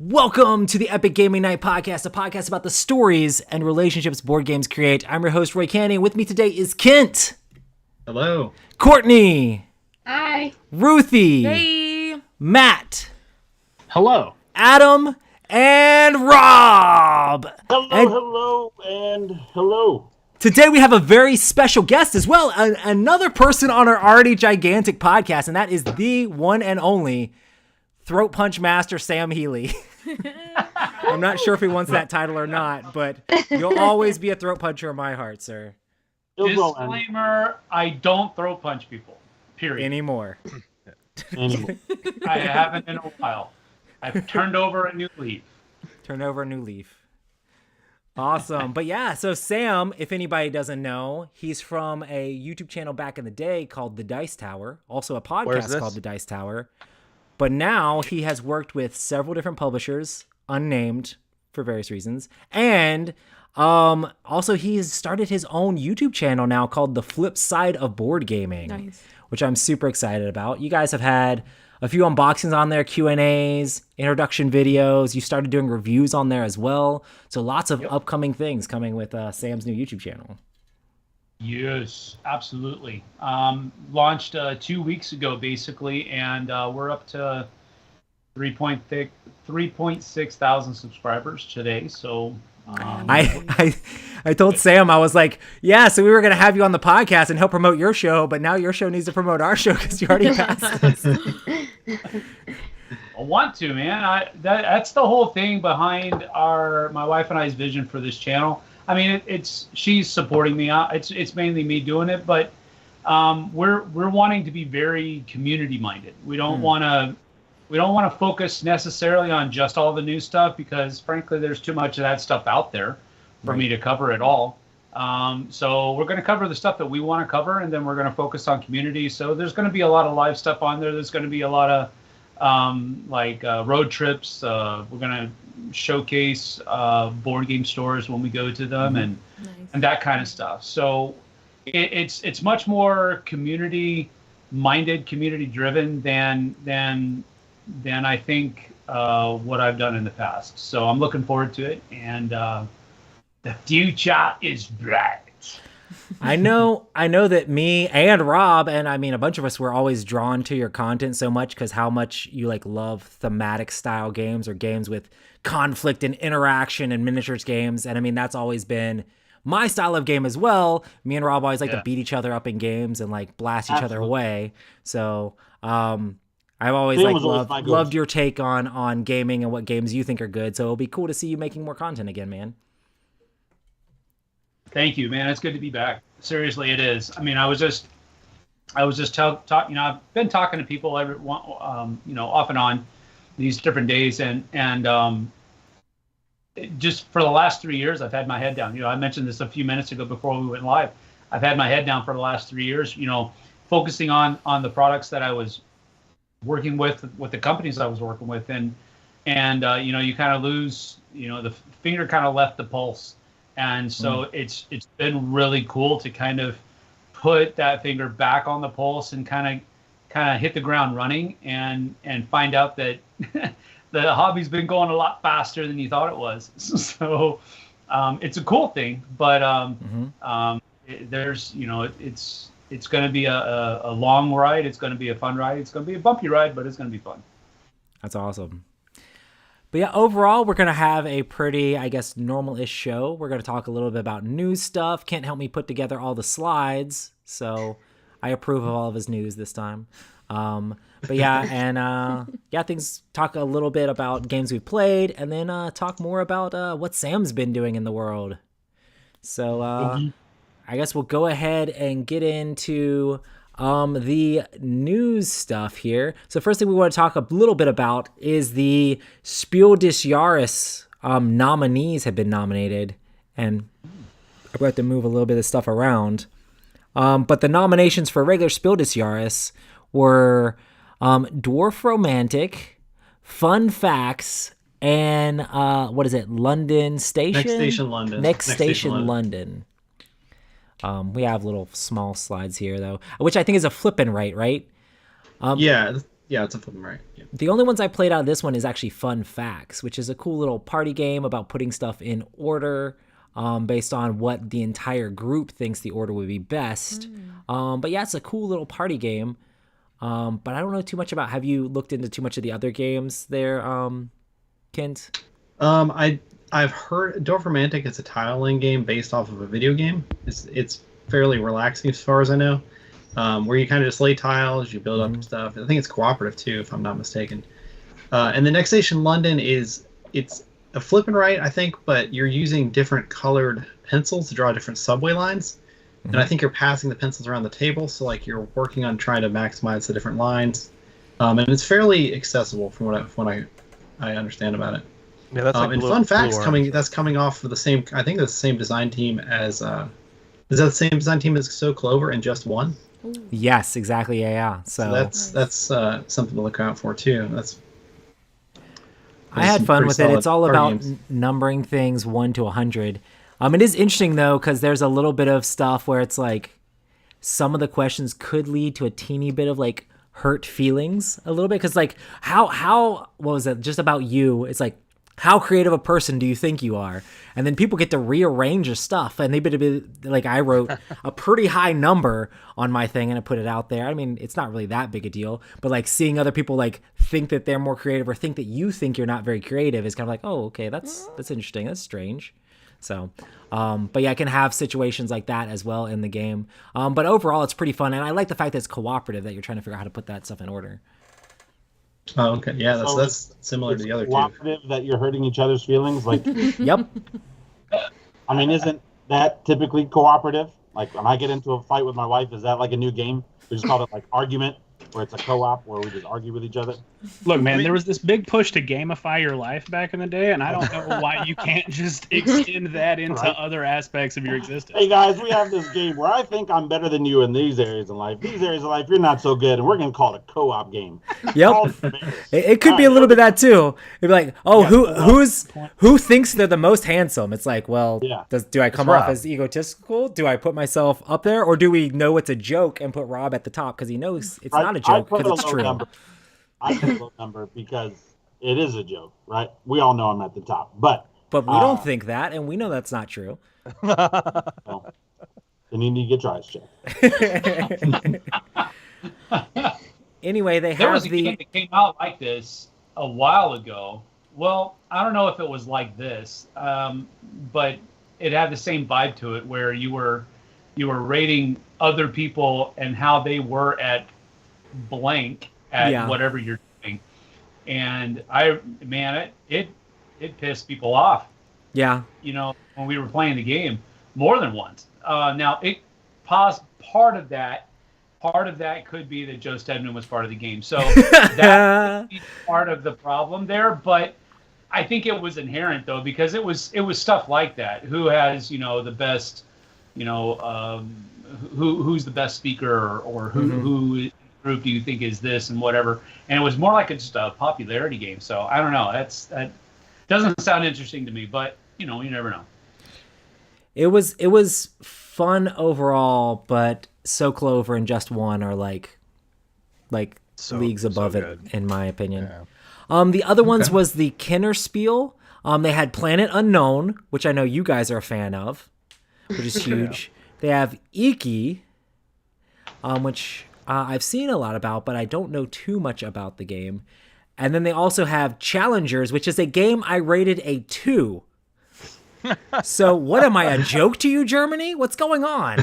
Welcome to the Epic Gaming Night Podcast, a podcast about the stories and relationships board games create. I'm your host, Roy Canny, and with me today is Kent. Hello. Courtney. Hi. Ruthie. Hey. Matt. Hello. Adam. And Rob. Hello, and hello. Today we have a very special guest as well, another person on our already gigantic podcast, and that is the one and only Throat Punch Master Sam Healey. I'm not sure if he wants that title or not, but you'll always be a throat puncher in my heart, sir. Disclaimer, I don't throat punch people, period. Anymore. I haven't in a while. I've turned over a new leaf. Turn over a new leaf. Awesome. But yeah, so Sam, if anybody doesn't know, he's from a YouTube channel back in the day called The Dice Tower, also a podcast called The Dice Tower. But now he has worked with several different publishers, unnamed for various reasons. And also he has started his own YouTube channel now called The Flip Side of Board Gaming, which I'm super excited about. You guys have had a few unboxings on there, Q&As, introduction videos. You started doing reviews on there as well. So lots of upcoming things coming with Sam's new YouTube channel. Yes, absolutely. Launched 2 weeks ago, basically, and we're up to 3.6 thousand subscribers today. So I told Sam, I was like, yeah, so we were going to have you on the podcast and help promote your show, but now your show needs to promote our show because you already passed us. I want to, man. That's the whole thing behind my wife and I's vision for this channel. I mean, she's supporting me. It's mainly me doing it, but we're wanting to be very community minded. We don't want to focus necessarily on just all the new stuff because, frankly, there's too much of that stuff out there for me to cover it all. So we're going to cover the stuff that we want to cover, and then we're going to focus on community. So there's going to be a lot of live stuff on there. There's going to be a lot of road trips. We're going to showcase board game stores when we go to them and that kind of stuff. So it's much more community minded, community driven than I think what I've done in the past. So I'm looking forward to it, and the future is bright. I know that me and Rob, and I mean a bunch of us, were always drawn to your content so much because how much you love thematic style games or games with conflict and interaction and miniatures games. And I mean, that's always been my style of game as well. Me and Rob always like to beat each other up in games and blast each other away. So I've always loved your take on gaming and what games you think are good. So it'll be cool to see you making more content again, man. Thank you, man. It's good to be back. Seriously, it is. I mean, I was just talking. I've been talking to people off and on these different days, and just for the last 3 years, I've had my head down. I mentioned this a few minutes ago before we went live. I've had my head down for the last 3 years. Focusing on the products that I was working with the companies I was working with, and you kind of lose. The finger kind of left the pulse. And so it's been really cool to kind of put that finger back on the pulse and kind of hit the ground running and find out that the hobby's been going a lot faster than you thought it was. So it's a cool thing, but there's it's going to be a long ride. It's going to be a fun ride. It's going to be a bumpy ride, but it's going to be fun. That's awesome. But yeah, overall, we're going to have a pretty, normal-ish show. We're going to talk a little bit about news stuff. Kent helped me put together all the slides, so I approve of all of his news this time. But yeah, and talk a little bit about games we've played, and then talk more about what Sam's been doing in the world. So I guess we'll go ahead and get into the news stuff here. So first thing we want to talk a little bit about is the Spiel des Jahres nominees have been nominated, and I'm going to move a little bit of stuff around. But the nominations for regular Spiel des Jahres were Dwarf Romantic, Fun Facts, and London Station? Next Station London. We have little small slides here, though, which I think is a flippin' right? Yeah, Yeah, it's a flip 'em right. Yeah. The only ones I played out of this one is actually Fun Facts, which is a cool little party game about putting stuff in order based on what the entire group thinks the order would be best. But yeah, it's a cool little party game. But I don't know too much about. Have you looked into too much of the other games there, Kent? I've heard Dwarf Romantic is a tiling game based off of a video game. It's fairly relaxing as far as I know. Where you kind of just lay tiles, you build up stuff. I think it's cooperative too, if I'm not mistaken. And the Next Station London it's a flip and right, I think, but you're using different colored pencils to draw different subway lines. And I think you're passing the pencils around the table, so like you're working on trying to maximize the different lines. And it's fairly accessible from what I understand about it. Yeah, that's like and Fun Facts coming off of the same. I think that's the same design team as. Is that the same design team as So Clover and Just One? Yes, exactly. Yeah. So that's something to look out for too. I had fun with it. It's all about numbering things 1 to 100. It is interesting though, because there's a little bit of stuff where it's like some of the questions could lead to a teeny bit of like hurt feelings a little bit. Because like how what was it? Just about you. It's like, how creative a person do you think you are? And then people get to rearrange your stuff. And they be like, I wrote a pretty high number on my thing and I put it out there. I mean, it's not really that big a deal, but like seeing other people like think that they're more creative or think that you think you're not very creative is kind of like, oh, okay, that's interesting. That's strange. So, but yeah, I can have situations like that as well in the game. But overall, it's pretty fun. And I like the fact that it's cooperative, that you're trying to figure out how to put that stuff in order. Oh, okay. Yeah, that's similar to the other two. Cooperative that you're hurting each other's feelings, like. Yep. I mean, isn't that typically cooperative? Like when I get into a fight with my wife, is that like a new game? We just call it like argument, where it's a co-op where we just argue with each other. Look, man, there was this big push to gamify your life back in the day, and I don't know why you can't just extend that into other aspects of your existence. Hey guys, we have this game where I think I'm better than you in these areas of life. These areas of life, you're not so good, and we're gonna call it a co-op game. Yep. It could be a little bit of that too. It'd be like, oh, who thinks they're the most handsome? It's like, well, do I come off as egotistical? Do I put myself up there, or do we know it's a joke and put Rob at the top because he knows it's not a joke because it's true? I put a low number because it is a joke, right? We all know I'm at the top, but we don't think that, and we know that's not true. Well, then you need to get your eyes checked. Anyway, there was a game that came out like this a while ago. Well, I don't know if it was like this, but it had the same vibe to it, where you were rating other people and how they were at blank at whatever you're doing, and it pissed people off. Yeah, when we were playing the game more than once. Now it paused. Part of that could be that Joe Stedman was part of the game, so that could be part of the problem there. But I think it was inherent though, because it was stuff like that. Who has the best, who's the best speaker, or who group do you think is this and whatever, and it was more like just a popularity game. So I don't know, that doesn't sound interesting to me, but you never know. It was fun overall, but So Clover and Just One are like leagues above it in my opinion. The other ones was the Kennerspiel. They had Planet Unknown, which I know you guys are a fan of, which is huge. They have Iki, which I've seen a lot about, but I don't know too much about the game. And then they also have Challengers, which is a game I rated a 2. So what am I, a joke to you, Germany? What's going on?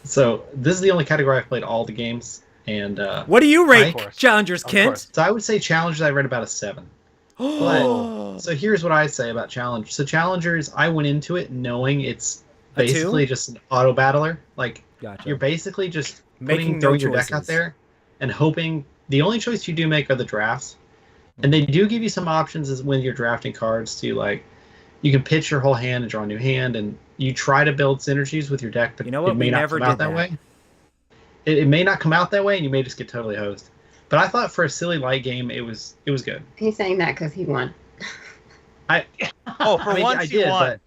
So this is the only category I've played all the games. And what do you rate Challengers, Kent? So I would say Challengers I read about a 7. But, so here's what I say about Challengers. So Challengers, I went into it knowing it's basically just an auto battler. Like, you're basically just throwing your deck out there and hoping. The only choice you do make are the drafts. And they do give you some options as when you're drafting cards to, like, you can pitch your whole hand and draw a new hand, and you try to build synergies with your deck, but it may not come out that way. It may not come out that way, and you may just get totally hosed. But I thought for a silly light game, it was good. He's saying that because he won. Once I did, won.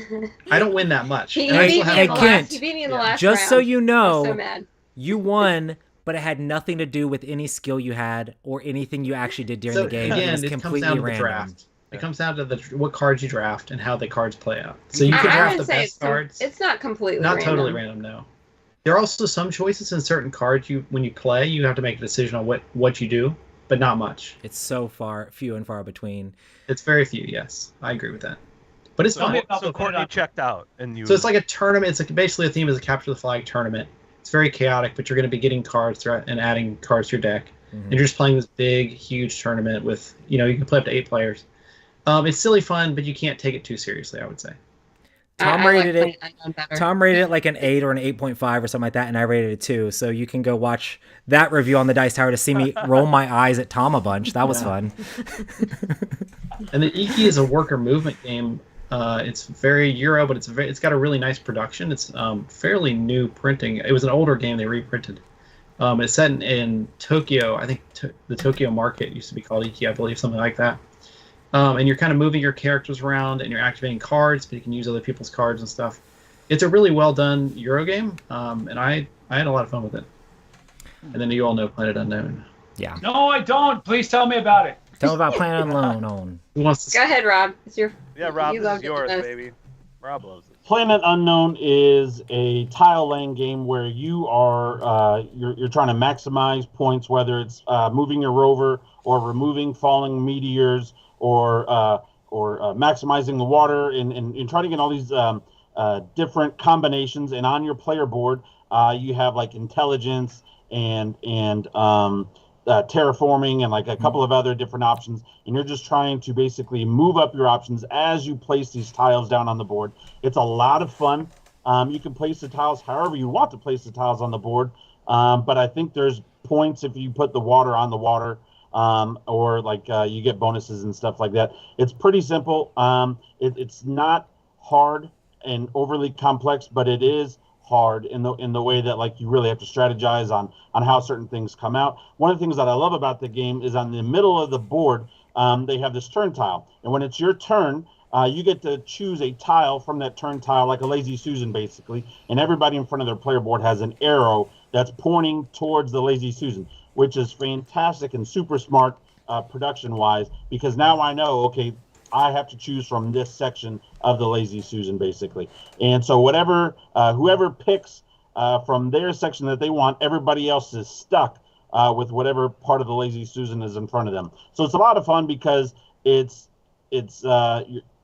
But I don't win that much. He beat me in the last round. So you know, I'm so mad. You won but it had nothing to do with any skill you had or anything you actually did during the game. Again, it was it completely comes down to random. the draft. It comes down to what cards you draft and how the cards play out. So you can draft the best cards. It's not completely not random. Totally random, no. There are also some choices in certain cards. When you play, you have to make a decision on what you do, but not much. It's so few and far between. It's very few. Yes, I agree with that. But it's fun. So Courtney checked out, and So it's like a tournament. It's basically a theme is a capture the flag tournament. It's very chaotic, but you're going to be getting cards and adding cards to your deck, and you're just playing this big, huge tournament with you can play up to 8 players. It's silly fun, but you can't take it too seriously, I would say. Tom rated it like an 8 or an 8.5 or something like that, and I rated it 2. So you can go watch that review on the Dice Tower to see me roll my eyes at Tom a bunch. That was fun. And the Iki is a worker movement game. It's very Euro, but it's got a really nice production. It's fairly new printing. It was an older game they reprinted. It's set in Tokyo. I think the Tokyo market used to be called Iki, I believe, something like that. And you're kind of moving your characters around, and you're activating cards, but you can use other people's cards and stuff. It's a really well done Euro game, and I had a lot of fun with it. And then you all know Planet Unknown. Yeah. No, I don't. Please tell me about it. Tell me about Planet Unknown. Who wants to Go ahead, Rob. It's your. Yeah, Rob, you this loved is it yours, the most. baby. Rob loves it. Planet Unknown is a tile laying game where you are you're trying to maximize points, whether it's moving your rover or removing falling meteors or maximizing the water and trying to get all these different combinations. And on your player board, you have like intelligence and terraforming and like a couple of other different options, and you're just trying to basically move up your options as you place these tiles down on the board. It's a lot of fun. You can place the tiles however you want to place the tiles on the board, but I think there's points if you put the water on the water, or like you get bonuses and stuff like that. It's pretty simple. It's not hard and overly complex, but it is hard in the way that like you really have to strategize on how certain things come out. One of the things that I love about the game is on the middle of the board, they have this turn tile, and when it's your turn, you get to choose a tile from that turn tile, like a Lazy Susan basically, and everybody in front of their player board has an arrow that's pointing towards the Lazy Susan, which is fantastic and super smart production wise, because now I know, okay, I have to choose from this section of the Lazy Susan, basically. And so whoever picks from their section that they want, everybody else is stuck with whatever part of the Lazy Susan is in front of them. So it's a lot of fun because you're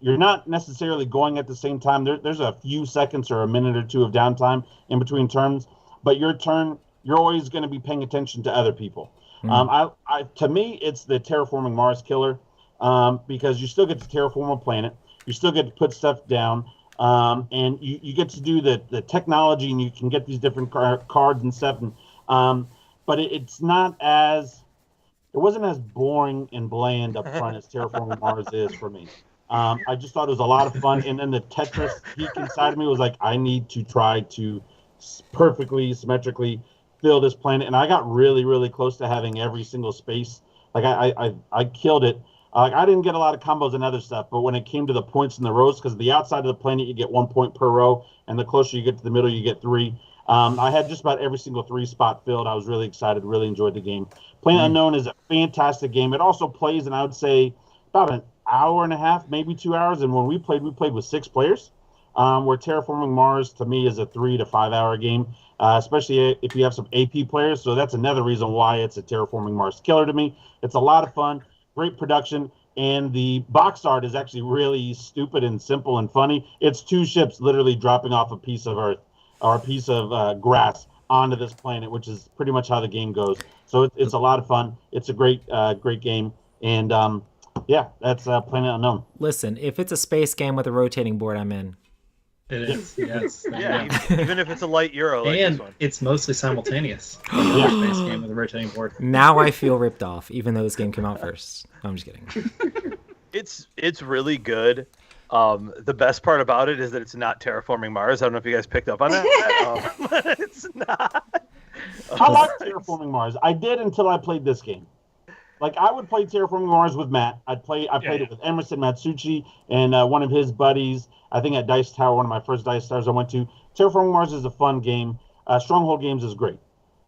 not necessarily going at the same time. There's a few seconds or a minute or two of downtime in between turns, but your turn, you're always going to be paying attention to other people. To me, it's the Terraforming Mars killer. Because you still get to terraform a planet, you still get to put stuff down, and you get to do the technology, and you can get these different cards and stuff. And, but it wasn't as boring and bland up front as Terraforming Mars is for me. I just thought it was a lot of fun, and then the Tetris geek inside of me was like, I need to try to perfectly, symmetrically fill this planet, and I got really, really close to having every single space. Like I killed it. I didn't get a lot of combos and other stuff, but when it came to the points and the rows, because the outside of the planet you get 1 point per row, and the closer you get to the middle, you get 3. I had just about every single 3 spot filled. I was really excited, really enjoyed the game. Planet Unknown is a fantastic game. It also plays, and I would say about an hour and a half, maybe 2 hours. And when we played with 6 players. Where Terraforming Mars to me is a 3 to 5 hour game, especially if you have some AP players. So that's another reason why it's a Terraforming Mars killer to me. It's a lot of fun. Great production, and the box art is actually really stupid and simple and funny. It's 2 ships literally dropping off a piece of Earth or a piece of grass onto this planet, which is pretty much how the game goes. So it's a lot of fun. It's a great game, and yeah, that's Planet Unknown. Listen, if it's a space game with a rotating board, I'm in. It is, yes. Yeah, even if it's a light Euro like and this one. it's mostly simultaneous. Space game with a rotating board. Now I feel ripped off, even though this game came out first. No, I'm just kidding. It's really good. The best part about it is that it's not Terraforming Mars. I don't know if you guys picked up on that. But it's not. I like Terraforming Mars. I did until I played this game. Like, I would play Terraforming Mars with Matt. I played it with Emerson Matsuchi and one of his buddies. I think at Dice Tower, one of my first Dice Towers I went to. Terraforming Mars is a fun game. Stronghold Games is great.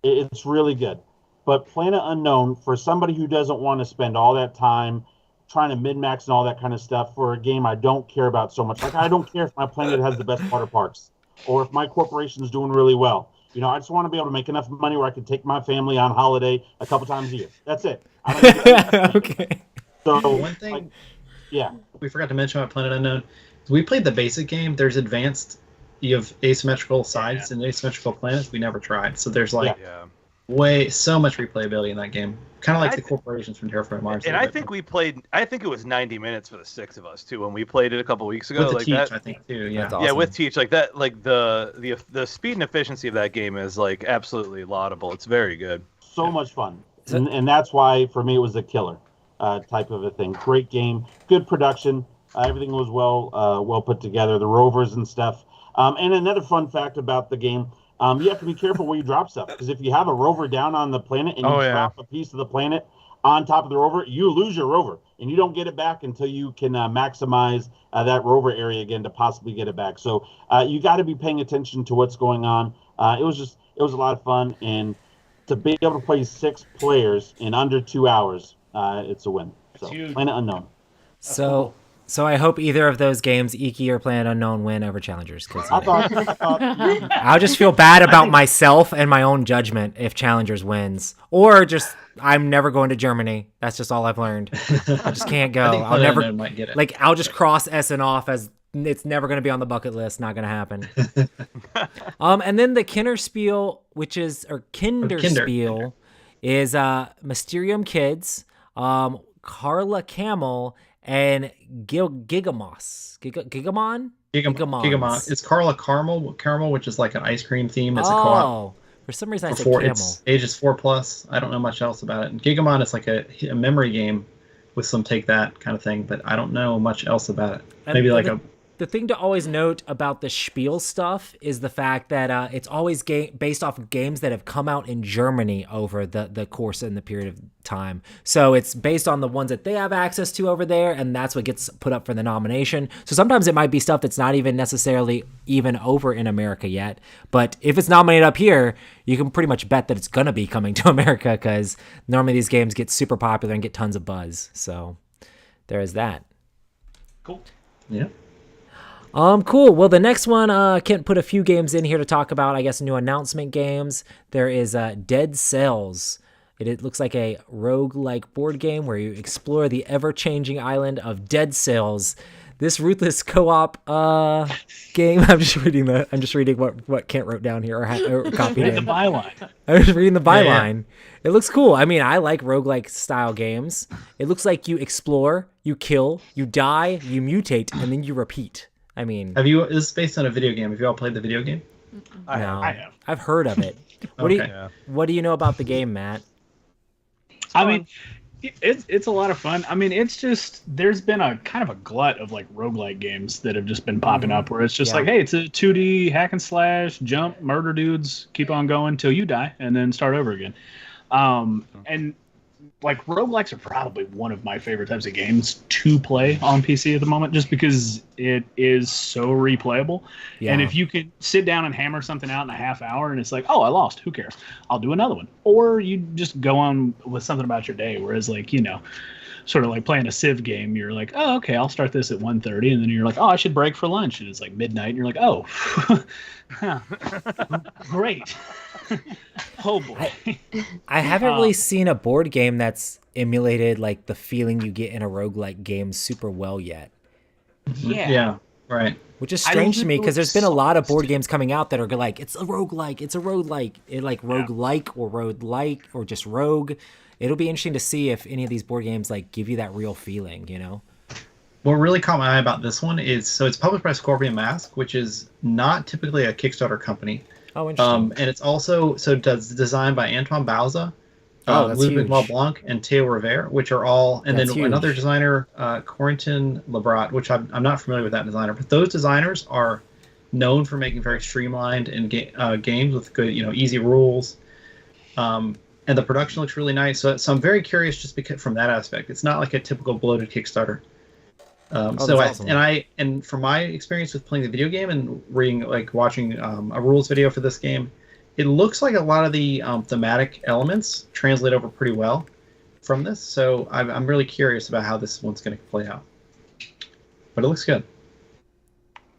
It's really good. But Planet Unknown, for somebody who doesn't want to spend all that time trying to min-max and all that kind of stuff for a game I don't care about so much. Like, I don't care if my planet has the best water parks or if my corporation is doing really well. You know, I just want to be able to make enough money where I can take my family on holiday a couple times a year. That's it. I don't Okay. So one thing, like, yeah, we forgot to mention about Planet Unknown. We played the basic game. There's advanced. You have asymmetrical sides and asymmetrical planets. We never tried. So there's like so much replayability in that game. Kind of like the corporations from Terraforming Mars. And I think we played. I think it was 90 minutes for the 6 of us too when we played it a couple weeks ago. With the like Teach, that, I think too. Yeah. Awesome. Yeah, with Teach, like that, like the speed and efficiency of that game is like absolutely laudable. It's very good. So much fun, and that's why for me it was the killer type of a thing. Great game, good production. Everything was well put together. The rovers and stuff. And another fun fact about the game. You have to be careful where you drop stuff, because if you have a rover down on the planet and you drop a piece of the planet on top of the rover, you lose your rover, and you don't get it back until you can maximize that rover area again to possibly get it back. So you got to be paying attention to what's going on. It was a lot of fun, and to be able to play 6 players in under 2 hours, it's a win. So Planet Unknown. So I hope either of those games, Iki or Planet Unknown, win over Challengers. Cause, I thought I'll just feel bad about myself and my own judgment if Challengers wins. Or just, I'm never going to Germany. That's just all I've learned. I just can't go. I think I'll never, might get it. like, I'll just cross Essen off as it's never going to be on the bucket list. Not going to happen. And then the Kinderspiel, Kinderspiel is Mysterium Kids, Carla Camel, and Gigamon. It's Carla Caramel, which is like an ice cream theme. It's a co-op. For some reason I said Camel. It's ages 4+. I don't know much else about it. And Gigamon is like a memory game with some take that kind of thing, but I don't know much else about it. Maybe the thing to always note about the Spiel stuff is the fact that it's always based off of games that have come out in Germany over the course and the period of time. So it's based on the ones that they have access to over there, and that's what gets put up for the nomination. So sometimes it might be stuff that's not even necessarily even over in America yet. But if it's nominated up here, you can pretty much bet that it's going to be coming to America, because normally these games get super popular and get tons of buzz. So there is that. Cool. Yeah. Cool. Well, the next one, Kent put a few games in here to talk about, I guess, new announcement games. There is Dead Cells. It looks like a roguelike board game where you explore the ever-changing island of Dead Cells. This ruthless co-op game. I'm just reading what Kent wrote down here or copied in. The byline. I was reading the byline. Yeah. It looks cool. I mean, I like roguelike style games. It looks like you explore, you kill, you die, you mutate, and then you repeat. I mean, this is based on a video game. Have you all played the video game? I have. I've heard of it. What do you know about the game, Matt? I mean, it's a lot of fun. I mean, it's just, there's been a kind of a glut of like roguelike games that have just been popping up where it's just like, hey, it's a 2D hack and slash, jump, murder dudes, keep on going till you die, and then start over again. And like roguelikes are probably one of my favorite types of games to play on PC at the moment, just because it is so replayable. Yeah. And if you could sit down and hammer something out in a half hour and it's like, oh, I lost, who cares? I'll do another one. Or you just go on with something about your day. Whereas like, you know, sort of like playing a Civ game, you're like, oh, okay, I'll start this at 1:30, and then you're like, oh, I should break for lunch, and it's like midnight, and you're like, oh, great. Oh boy. I haven't really seen a board game that's emulated like the feeling you get in a roguelike game super well yet. Yeah, right. Which is strange to me, because there's been a lot of board games coming out that are like, it's a roguelike, roguelike or roguelike or just rogue. It'll be interesting to see if any of these board games like give you that real feeling, you know? What really caught my eye about this one is, so it's published by Scorpion Mask, which is not typically a Kickstarter company. Oh, interesting. And it's also designed by Antoine Bauza, that's Ludwig huge. Blanc, and Theo Rivera, which are all, and That's then huge. another designer, Corentin Lebrat, which I'm not familiar with that designer, but those designers are known for making very streamlined and games with good, easy rules. And the production looks really nice. So I'm very curious just because from that aspect. It's not like a typical bloated Kickstarter. Awesome. And from my experience with playing the video game and watching a rules video for this game, it looks like a lot of the thematic elements translate over pretty well from this. So I'm really curious about how this one's going to play out. But it looks good.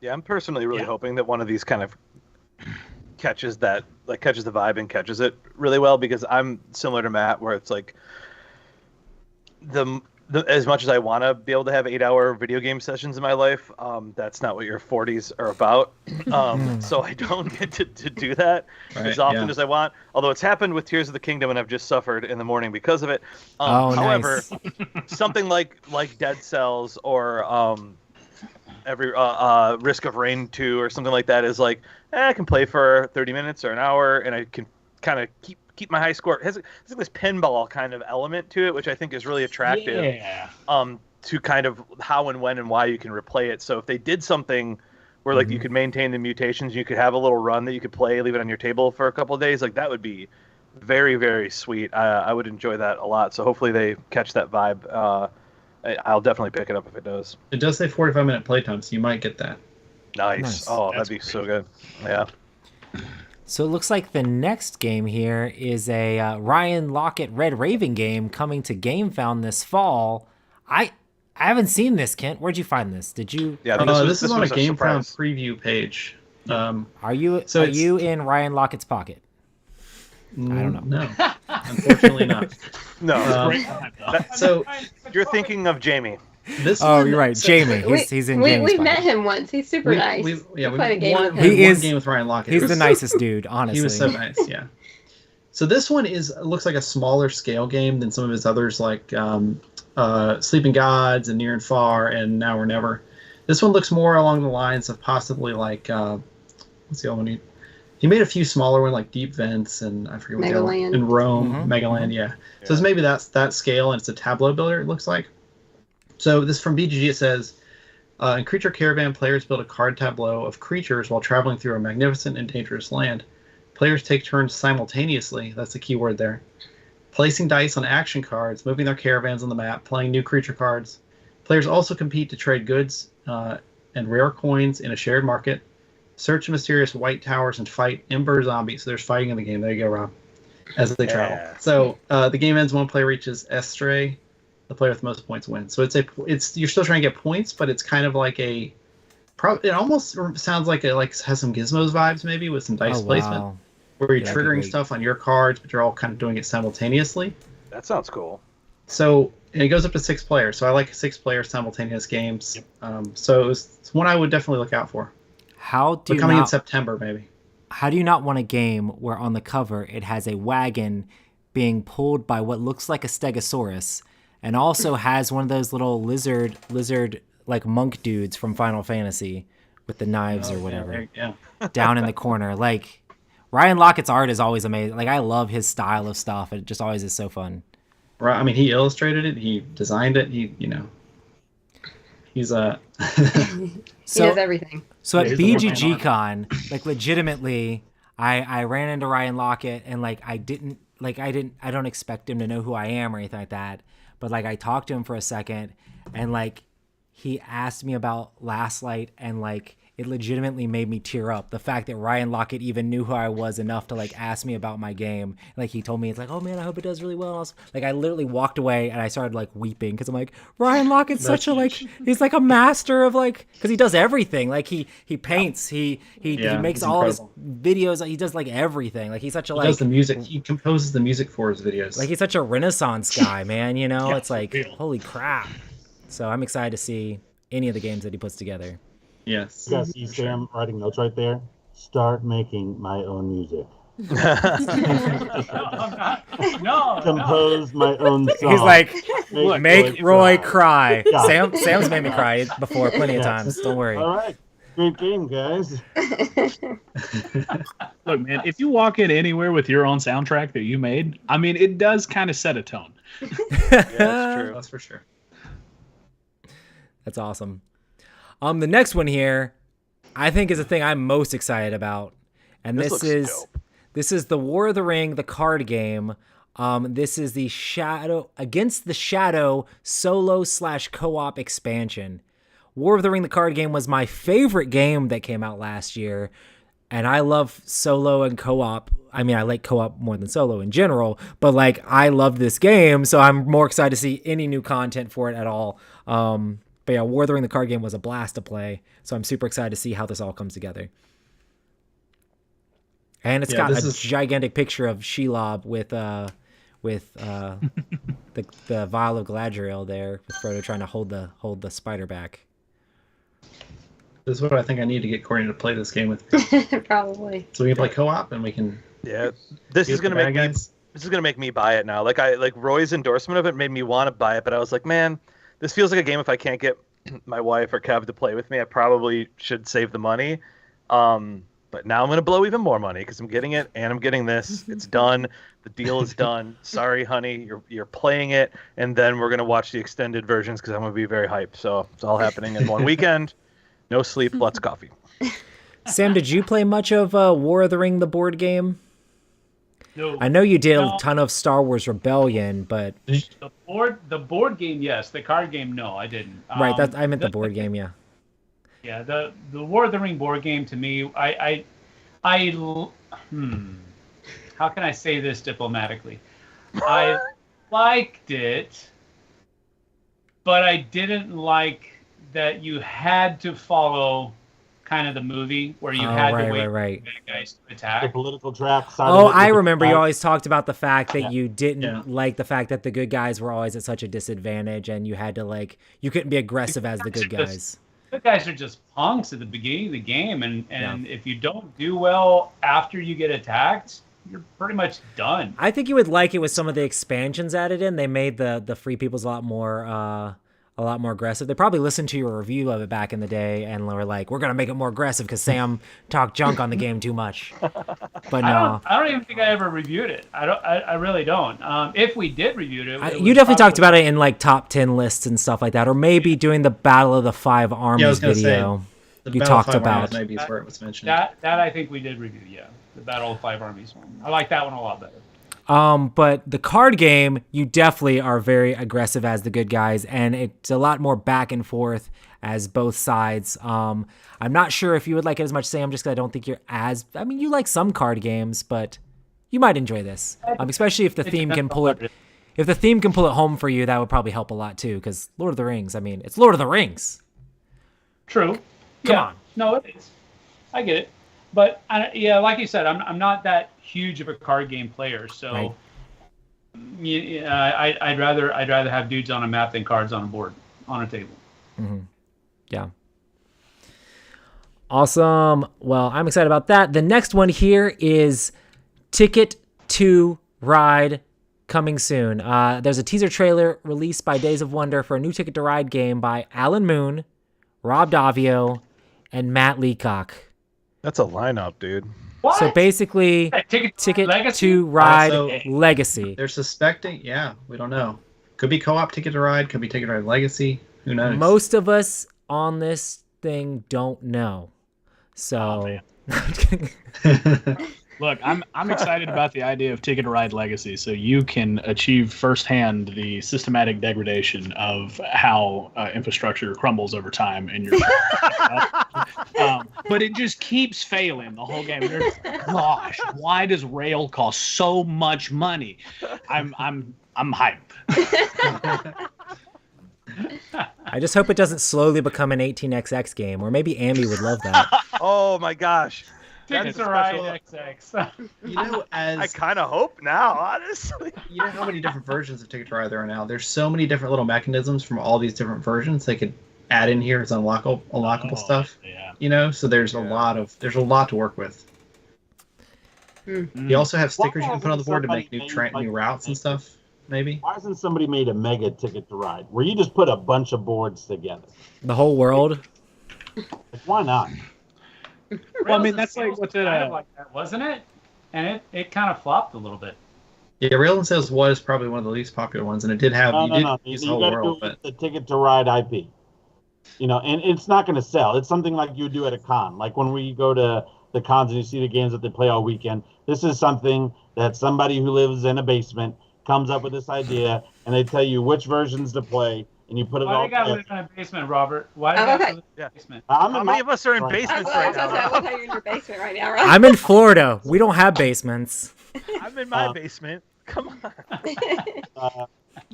Yeah, I'm personally really hoping that one of these kind of catches the vibe and catches it really well, because I'm similar to Matt, where it's like the as much as I want to be able to have 8-hour video game sessions in my life, that's not what your 40s are about. So I don't get to do that as often as I want. Although it's happened with Tears of the Kingdom, and I've just suffered in the morning because of it. However, something like Dead Cells or every Risk of Rain 2 or something like that is like, I can play for 30 minutes or an hour, and I can kind of keep my high score. It has this pinball kind of element to it, which I think is really attractive. To kind of how and when and why you can replay it. So if they did something where like you could maintain the mutations, you could have a little run that you could play, leave it on your table for a couple of days, like that would be very, very sweet. I would enjoy that a lot. So hopefully they catch that vibe. I'll definitely pick it up if it does. It does say 45-minute playtime, so you might get that. Nice. Oh, that'd be so good. Yeah. So it looks like the next game here is a Ryan Lockett Red Raven game coming to GameFound this fall. I haven't seen this, Kent. Where'd you find this? Did you? Yeah, this is on a GameFound preview page. Are you in Ryan Lockett's pocket? I don't know. No, unfortunately not. No. So you're thinking of Jamie. You're right, Jamie. He's in. We met him once. He's super nice. We played a game with him. He is one game with Ryan Lockett. He's the nicest dude, honestly. He was so nice. Yeah. So this one looks like a smaller scale game than some of his others, like Sleeping Gods and Near and Far and Now or Never. This one looks more along the lines of possibly like what's the other one? He made a few smaller ones like Deep Vents and I forget what the other one. In Rome, Megaland, yeah. So it's maybe that's that scale, and it's a tableau builder, it looks like. So this from BGG, it says, in Creature Caravan, players build a card tableau of creatures while traveling through a magnificent and dangerous land. Players take turns simultaneously, that's the key word there, placing dice on action cards, moving their caravans on the map, playing new creature cards. Players also compete to trade goods and rare coins in a shared market, search mysterious white towers, and fight Ember zombies. So there's fighting in the game. There you go, Rob. As they travel. So the game ends one player reaches Estray. The player with the most points wins. So it's you're still trying to get points, but it's kind of like it almost sounds like has some Gizmos vibes maybe with some dice placement, where you're triggering stuff on your cards, but you're all kind of doing it simultaneously. That sounds cool. So and it goes up to 6 players. So I like 6-player simultaneous games. So it's one I would definitely look out for. Coming in September maybe. How do you not want a game where on the cover it has a wagon being pulled by what looks like a Stegosaurus, and also has one of those little lizard like monk dudes from Final Fantasy with the knives or whatever down in the corner? Like, Ryan Lockett's art is always amazing. Like, I love his style of stuff. It just always is so fun. Right. I mean, he illustrated it. He designed it. He's he does everything. So at BGG Con, like legitimately, I ran into Ryan Lockett, and like I don't expect him to know who I am or anything like that. But like I talked to him for a second, and like he asked me about Last Light, and like it legitimately made me tear up. The fact that Ryan Lockett even knew who I was enough to like ask me about my game. Like he told me, it's like, oh man, I hope it does really well. And I was, like, I literally walked away and I started like weeping because I'm like, Ryan Lockett's such a like, he's like a master of like, because he does everything. Like he paints, he makes all his videos. He does like everything. Like he's such a he does the music. He composes the music for his videos. Like he's such a Renaissance guy, man. You know, it's like holy crap. So I'm excited to see any of the games that he puts together. Yes. You guys see Sam writing notes right there? Start making my own music. No. Compose my own song. He's like, make Roy cry. Sam's made me cry before plenty of times. Don't worry. All right. Great game, guys. Look, man, if you walk in anywhere with your own soundtrack that you made, I mean, it does kind of set a tone. Yeah, that's true. That's for sure. That's awesome. The next one here, I think is the thing I'm most excited about, and this is the War of the Ring, the card game. This is the Against the Shadow solo/co-op expansion. War of the Ring, the card game, was my favorite game that came out last year. and I love solo and co-op. I mean, I like co-op more than solo in general, but like I love this game, so I'm more excited to see any new content for it at all. But yeah, War of the Ring, the card game, was a blast to play, so I'm super excited to see how this all comes together. And it's got a gigantic picture of Shelob with the vial of Galadriel there, with Frodo trying to hold the spider back. This is what I think I need to get Courtney to play this game with me. Probably. So we can play co-op and we can. Yeah, this is gonna make me buy it now. Like Roy's endorsement of it made me want to buy it, but I was like, man, this feels like a game if I can't get my wife or Kev to play with me, I probably should save the money. But now I'm gonna blow even more money because I'm getting it and I'm getting this. It's done. The deal is done. Sorry, honey, you're playing it, and then we're gonna watch the extended versions because I'm gonna be very hyped. So it's all happening in one weekend. No sleep, lots of coffee. Sam, did you play much of War of the Ring, the board game? No. I know you did a ton of Star Wars Rebellion, but the board game, yes. The card game, no, I didn't. Right, I meant the board game, yeah. Yeah, the War of the Ring board game to me, how can I say this diplomatically? I liked it, but I didn't like that you had to follow kind of the movie where you had to wait for the guys to attack. The political track. I remember you always talked about the fact that you didn't like the fact that the good guys were always at such a disadvantage, and you had to you couldn't be aggressive as the good guys. The guys are just punks at the beginning of the game, and if you don't do well after you get attacked, you're pretty much done. I think you would like it with some of the expansions added in. They made the free peoples a lot more aggressive. They probably listened to your review of it back in the day and were like, we're going to make it more aggressive because Sam talked junk on the game too much. But no. I don't even think I ever reviewed it. I really don't. If we did review it, you definitely talked about it in top 10 lists and stuff like that, or maybe doing the Battle of the Five Armies video. You talked about maybe is where it was mentioned. That I think we did review. Yeah, the Battle of the Five Armies one. I like that one a lot better. But the card game, you definitely are very aggressive as the good guys, and it's a lot more back and forth as both sides. I'm not sure if you would like it as much, Sam, just because I don't think you're you like some card games, but you might enjoy this, especially if the theme can pull it. If the theme can pull it home for you, that would probably help a lot too, because Lord of the Rings, it's Lord of the Rings. True. Come on. No, it is. I get it. But like you said, I'm not that huge of a card game player, so right. I'd rather have dudes on a map than cards on a board on a table. Mm-hmm. Yeah. Awesome. Well, I'm excited about that. The next one here is Ticket to Ride, coming soon. There's a teaser trailer released by Days of Wonder for a new Ticket to Ride game by Alan Moon, Rob Davio, and Matt Leacock. That's a lineup, dude. What? So basically, Ticket to Ride Legacy. They're suspecting, we don't know. Could be co-op Ticket to Ride, could be Ticket to Ride Legacy. Who knows? Most of us on this thing don't know. So, Look, I'm excited about the idea of Ticket to Ride Legacy, so you can achieve firsthand the systematic degradation of how infrastructure crumbles over time in your but it just keeps failing the whole game. Gosh, why does rail cost so much money? I'm hyped. I just hope it doesn't slowly become an 18xx game, or maybe Amy would love that. Oh my gosh. Ticket to Ride XX. I kind of hope now, honestly. You know how many different versions of Ticket to Ride there are now? There's so many different little mechanisms from all these different versions they could add in here as unlockable stuff. Yeah. So there's a lot to work with. Mm-hmm. You also have stickers you can put on the board to make new routes and stuff. Maybe. Why hasn't somebody made a mega Ticket to Ride where you just put a bunch of boards together? The whole world. Why not? Well, that's like what's it? Like that, wasn't it? And it kind of flopped a little bit. Yeah, Rail and Sales was probably one of the least popular ones, and it did have use the whole world. But the Ticket to Ride IP, and it's not going to sell. It's something like you do at a con, like when we go to the cons and you see the games that they play all weekend. This is something that somebody who lives in a basement comes up with this idea, and they tell you which versions to play. and you put it Why all. Why they gotta live in a basement, Robert? Why do they have to live in a basement? How many of us are in basements right now? I love how you're in your basement right now, right? I'm in Florida. We don't have basements. I'm in my basement. Come on.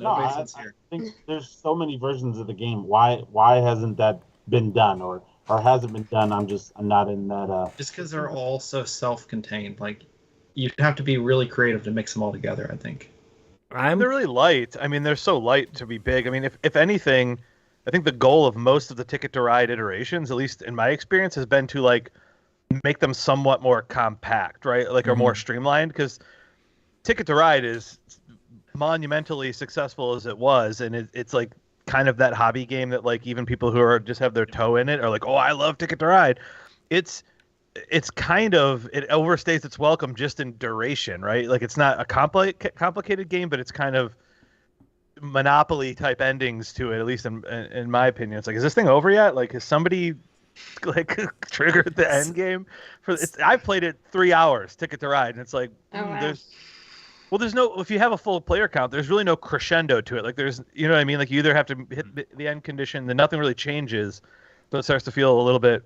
I think there's so many versions of the game. Why hasn't that been done, or hasn't been done? I'm not in that. Just because they're all so self-contained, like you'd have to be really creative to mix them all together. I think. They're really light. I mean, they're so light to be big. I mean, if anything, I think the goal of most of the Ticket to Ride iterations, at least in my experience, has been to like make them somewhat more compact, right? Like, or more streamlined, because Ticket to Ride is monumentally successful as it was, and it's like kind of that hobby game that like even people who are just have their toe in it are like, oh, I love Ticket to Ride. It's kind of, it overstays its welcome just in duration, right? Like it's not a complicated game, but it's kind of Monopoly type endings to it, at least in my opinion. It's like, is this thing over yet? Like, has somebody like triggered the end game for it? I played it 3 hours, Ticket to Ride, and it's like, there's no, if you have a full player count, there's really no crescendo to it. Like there's, you know what I mean? Like you either have to hit the end condition, then nothing really changes, but it starts to feel a little bit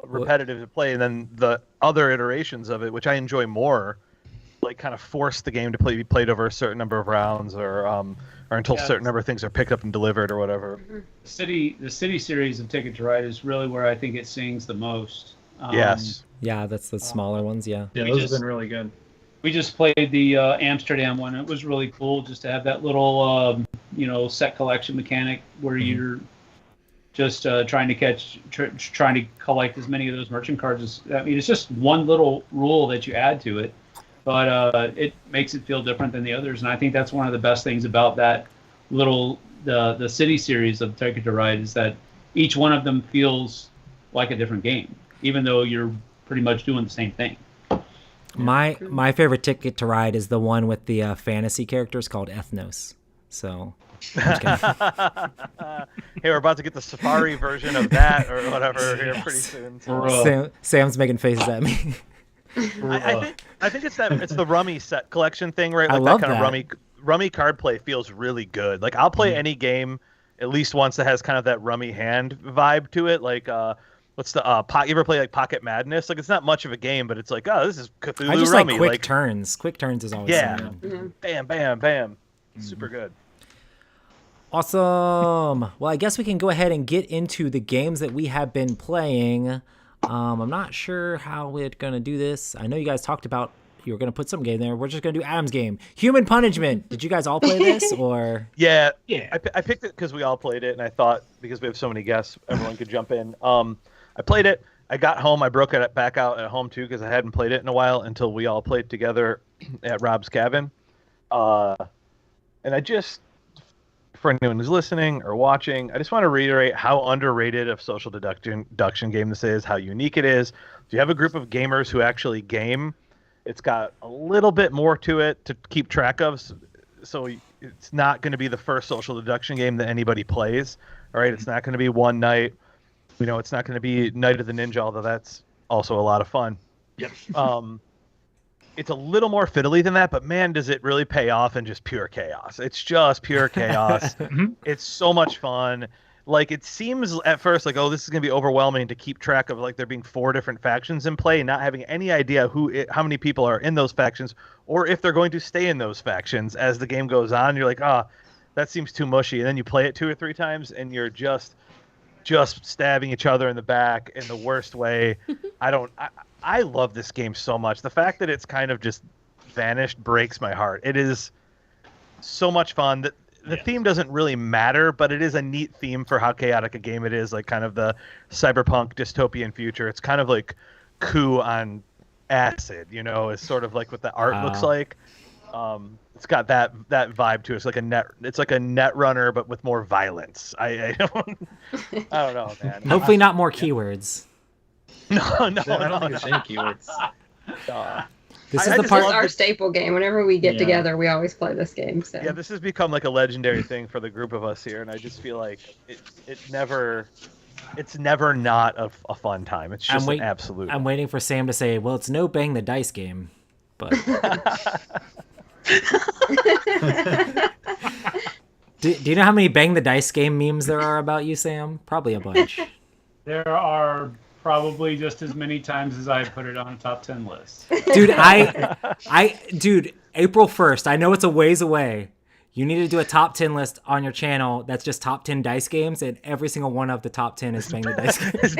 repetitive to play, and then the other iterations of it, which I enjoy more, like kind of force the game to be played over a certain number of rounds, or until a certain number of things are picked up and delivered or whatever. The city series of Ticket to Ride is really where I think it sings the most. Yes. Yeah, that's the smaller ones. Yeah. Yeah, those have been really good. We just played the Amsterdam one. It was really cool just to have that little set collection mechanic where you're just trying to collect as many of those merchant cards as, I mean, it's just one little rule that you add to it, but it makes it feel different than the others, and I think that's one of the best things about that the city series of Ticket to Ride is that each one of them feels like a different game, even though you're pretty much doing the same thing. My favorite Ticket to Ride is the one with the fantasy characters called Ethnos. So. Hey, we're about to get the Safari version of that or whatever here pretty soon. So. Sam's making faces at me. I think it's the Rummy set collection thing, right? Like I love that kind of Rummy card play feels really good. Like I'll play any game at least once that has kind of that Rummy hand vibe to it. Like what's the you ever play like Pocket Madness? Like it's not much of a game, but it's like, oh, this is Cthulhu I just Rummy. like quick turns. Quick turns is always so good. Bam, bam, bam. Super good. Awesome. Well, I guess we can go ahead and get into the games that we have been playing. I'm not sure how we're going to do this. I know you guys talked about you were going to put some game there. We're just going to do Adam's game. Human Punishment. Did you guys all play this? Or Yeah. I picked it because we all played it, and I thought because we have so many guests, everyone could jump in. I played it. I got home. I broke it back out at home, too, because I hadn't played it in a while until we all played together at Rob's cabin. And I just... For anyone who's listening or watching, I just want to reiterate how underrated a social deduction game this is, how unique it is. If you have a group of gamers who actually game, it's got a little bit more to it to keep track of. So it's not going to be the first social deduction game that anybody plays. All right, it's not going to be one night. It's not going to be Night of the Ninja, although that's also a lot of fun. Yep. It's a little more fiddly than that, but man, does it really pay off in just pure chaos. It's just pure chaos. It's so much fun. Like, it seems at first like, oh, this is going to be overwhelming to keep track of, like, there being 4 different factions in play and not having any idea how many people are in those factions or if they're going to stay in those factions as the game goes on. You're like, that seems too mushy. And then you play it 2 or 3 times and you're just stabbing each other in the back in the worst way. I love this game so much. The fact that it's kind of just vanished breaks my heart. It is so much fun. The theme doesn't really matter, but it is a neat theme for how chaotic a game it is, like kind of the cyberpunk dystopian future. It's kind of like Coup on acid, is sort of like what the art looks like. It's got that vibe to it. It's like a net runner, but with more violence. I don't know, man. Hopefully not more keywords. No, I don't think it's any keywords. This is our staple game. Whenever we get together, we always play this game. So. Yeah, this has become like a legendary thing for the group of us here, and I just feel like it's never not a fun time. It's just an absolute. I'm waiting for Sam to say, "Well, it's no bang the dice game," but. Do you know how many Bang the Dice game memes there are about you, Sam? Probably a bunch. There are probably just as many times as I put it on a top 10 list. Dude, dude, April 1st, I know it's a ways away. You need to do a top 10 list on your channel that's just top 10 dice games, and every single one of the top 10 is Bang the Dice games.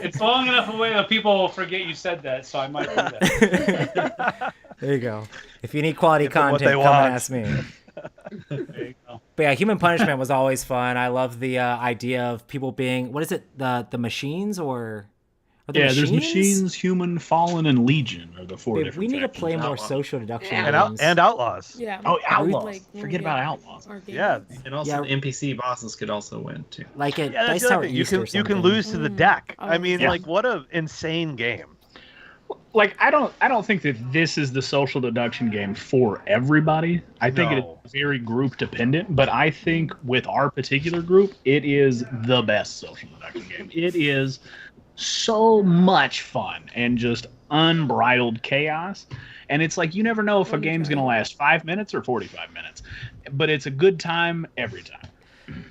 It's long enough away that people will forget you said that, so I might do that. There you go. If you need quality content, come and ask me. There you go. But yeah, Human Punishment was always fun. I love the idea of people being, what is it, the machines or... There's Machines, Human, Fallen, and Legion are the four different We need to factions. play more social deduction games. And Outlaws. Yeah. Oh, Outlaws. Like, Forget about Outlaws. Yeah. And also the NPC bosses could also win too. Like it. Yeah, that's Dice the Tower other thing. You East or can something. lose to the deck. I mean, Yeah. like, what a insane game. Like, I don't think that this is the social deduction game for everybody. I think No. it's very group dependent, but I think with our particular group, it is the best social deduction game. It is so much fun and just unbridled chaos. And it's like, you never know if a game's going to last 5 minutes or 45 minutes, but it's a good time every time.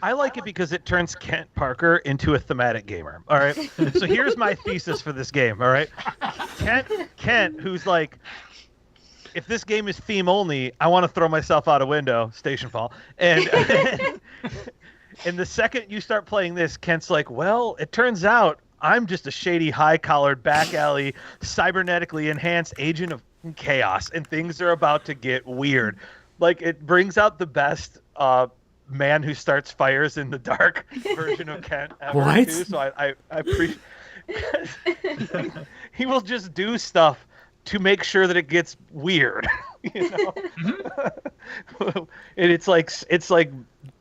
I like it because it turns Kent Parker into a thematic gamer. All right. So here's my thesis for this game. All right. Kent, who's like, if this game is theme only, I want to throw myself out a window, station fall. And and the second you start playing this, Kent's like, well, it turns out I'm just a shady, high-collared, back alley, cybernetically enhanced agent of chaos, and things are about to get weird. Like, it brings out the best man who starts fires in the dark version of Kent ever. What? Too, so I appreciate he will just do stuff to make sure that it gets weird. You know? And it's like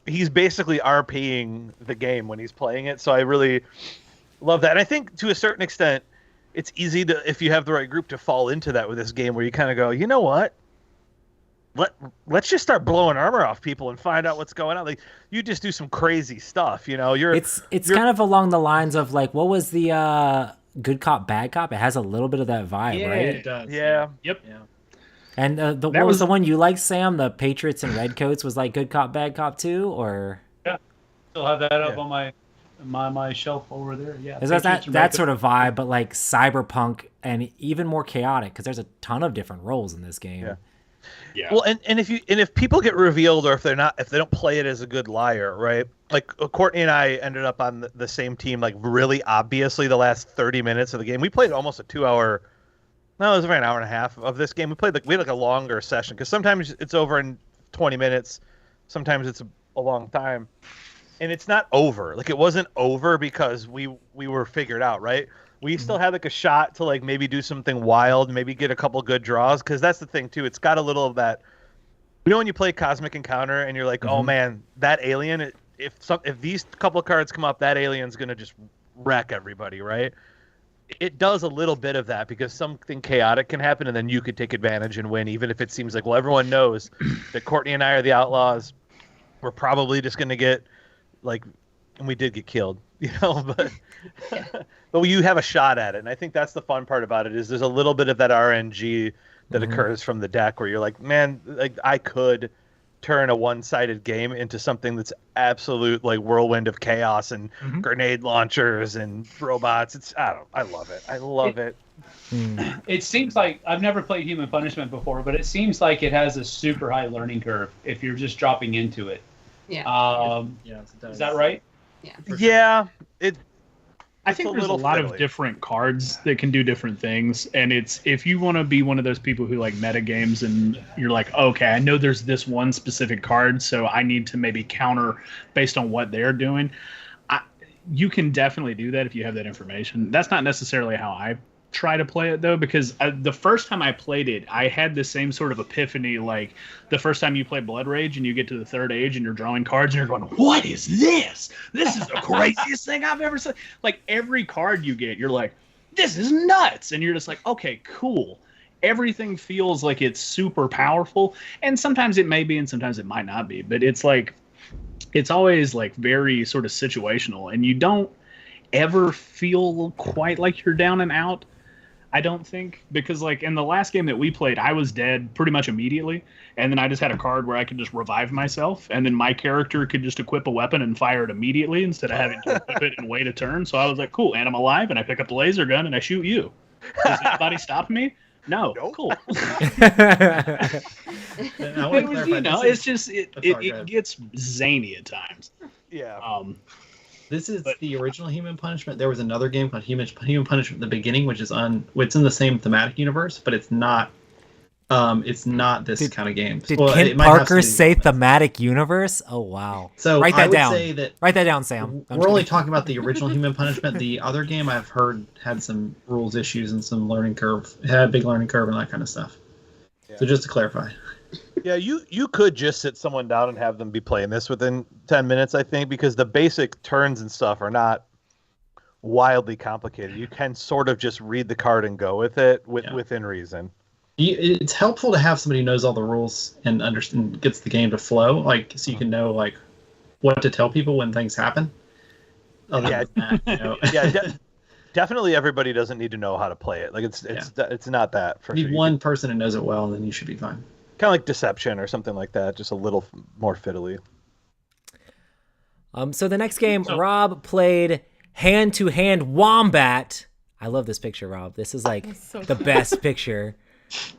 he's basically RPing the game when he's playing it. So I really love that. And I think to a certain extent, it's easy to, if you have the right group, to fall into that with this game where you kind of go, you know what? Let's just start blowing armor off people and find out what's going on. Like, you just do some crazy stuff, you know. It's kind of along the lines of like, what was the Good Cop Bad Cop? It has a little bit of that vibe, right? It does. Yeah. Yep. Yeah. And what was the one you liked, Sam? The Patriots and Redcoats was like Good Cop Bad Cop too, or Still have that up on my shelf over there. Yeah. is that sort of vibe, but like cyberpunk and even more chaotic because there's a ton of different roles in this game. Yeah. Yeah. Well, and if people get revealed, or if they don't play it as a good liar, right? Like Courtney and I ended up on the same team, like really obviously the last 30 minutes of the game. We played almost a 2 hour. No, it was about an hour and a half of this game. We had a longer session because sometimes it's over in 20 minutes, sometimes it's a long time, and it's not over. Like, it wasn't over because we were figured out, right? We still had like a shot to like maybe do something wild, maybe get a couple good draws, because that's the thing too. It's got a little of that. You know when you play Cosmic Encounter and you're like, oh man, that alien. If these couple of cards come up, that alien's gonna just wreck everybody, right? It does a little bit of that because something chaotic can happen, and then you could take advantage and win, even if it seems like, well, everyone knows that Courtney and I are the outlaws. We're probably just gonna get like, and we did get killed, you know, but. But you have a shot at it, and I think that's the fun part about it, is there's a little bit of that RNG that occurs from the deck where you're like, man, like I could turn a one-sided game into something that's absolute like whirlwind of chaos and grenade launchers and robots. I love it. I love it. It seems like I've never played Human Punishment before, but it seems like it has a super high learning curve if you're just dropping into it. Yeah. Yes, it does. Is that right? Yeah. Yeah, I think there's a lot of different cards that can do different things, and it's, if you want to be one of those people who like meta games and you're like, okay, I know there's this one specific card, so I need to maybe counter based on what they're doing. You can definitely do that if you have that information. That's not necessarily how I try to play it though, because the first time I played it, I had the same sort of epiphany, like the first time you play Blood Rage and you get to the third age and you're drawing cards and you're going, what is this? This is the craziest thing I've ever seen. Like, every card you get, you're like, this is nuts. And you're just like, okay, cool. Everything feels like it's super powerful, and sometimes it may be and sometimes it might not be, but it's like, it's always like very sort of situational, and you don't ever feel quite like you're down and out. I don't think, because like in the last game that we played, I was dead pretty much immediately, and then I just had a card where I could just revive myself, and then my character could just equip a weapon and fire it immediately instead of having to equip it and wait a turn. So I was like, cool, and I'm alive, and I pick up the laser gun and I shoot you. Does anybody stop me? No. Nope. Cool. It it's just it gets zany at times. Yeah. This is the original Human Punishment. There was another game called Human Punishment at the beginning, which is it's in the same thematic universe, but it's not this kind of game. Did Kent Parker say thematic universe? Oh wow! So write that I would down. say that write that down, Sam. We're only talking about the original Human Punishment. The other game I've heard had some rules issues and some learning curve. It had a big learning curve and that kind of stuff. Yeah. So just to clarify. Yeah, you could just sit someone down and have them be playing this within 10 minutes, I think, because the basic turns and stuff are not wildly complicated. You can sort of just read the card and go with it within reason. It's helpful to have somebody who knows all the rules and understand, gets the game to flow, like so you can know like what to tell people when things happen. Definitely everybody doesn't need to know how to play it. Like it's not that for you sure. Need one person who knows it well, and then you should be fine. Kind of like Deception or something like that, just a little more fiddly. So the next game, Rob played Hand to Hand Wombat. I love this picture, Rob. This is like the best picture.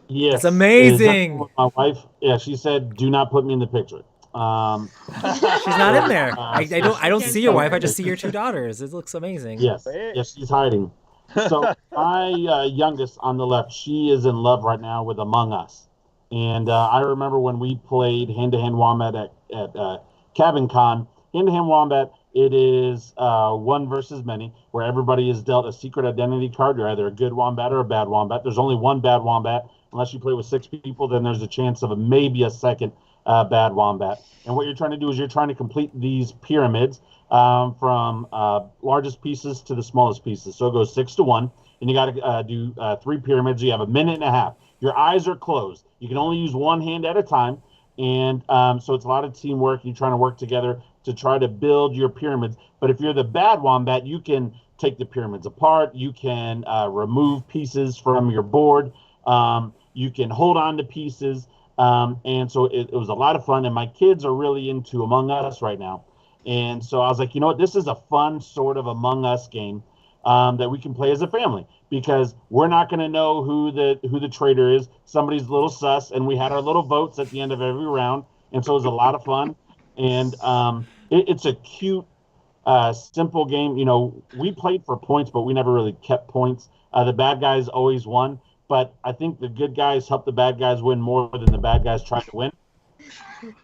Yes, it's amazing. My wife, she said, "Do not put me in the picture." She's not in there. I don't see your wife. I just see your two daughters. It looks amazing. Yes, she's hiding. So my youngest on the left, she is in love right now with Among Us. And I remember when we played Hand to Hand Wombat at Cabin Con. Hand to Hand Wombat, it is one versus many, where everybody is dealt a secret identity card. You're either a good wombat or a bad wombat. There's only one bad wombat. Unless you play with 6 people, then there's a chance of maybe a second bad wombat. And what you're trying to do is you're trying to complete these pyramids from largest pieces to the smallest pieces. So it goes 6 to 1, and you got to do 3 pyramids. You have a minute and a half. Your eyes are closed. You can only use one hand at a time. And so it's a lot of teamwork. You're trying to work together to try to build your pyramids. But if you're the bad wombat, you can take the pyramids apart. You can remove pieces from your board. You can hold on to pieces. And so it was a lot of fun. And my kids are really into Among Us right now. And so I was like, you know what? This is a fun sort of Among Us game that we can play as a family. Because we're not going to know who the traitor is. Somebody's a little sus, and we had our little votes at the end of every round, and so it was a lot of fun. And it's a cute, simple game. You know, we played for points, but we never really kept points. The bad guys always won, but I think the good guys helped the bad guys win more than the bad guys tried to win.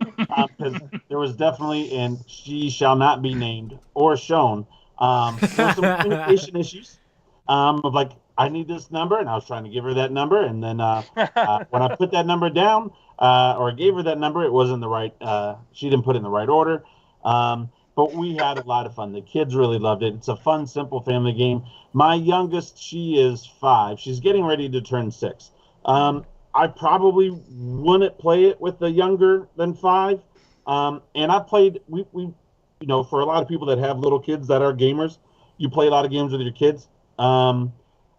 Because there was definitely, and she shall not be named or shown, there were some communication issues. Of like, I need this number, and I was trying to give her that number, and then when I put that number down, or gave her that number, it wasn't the right, she didn't put it in the right order, but we had a lot of fun. The kids really loved it. It's a fun, simple family game. My youngest, she is 5. She's getting ready to turn 6. I probably wouldn't play it with the younger than 5, and I played, we you know, for a lot of people that have little kids that are gamers, you play a lot of games with your kids.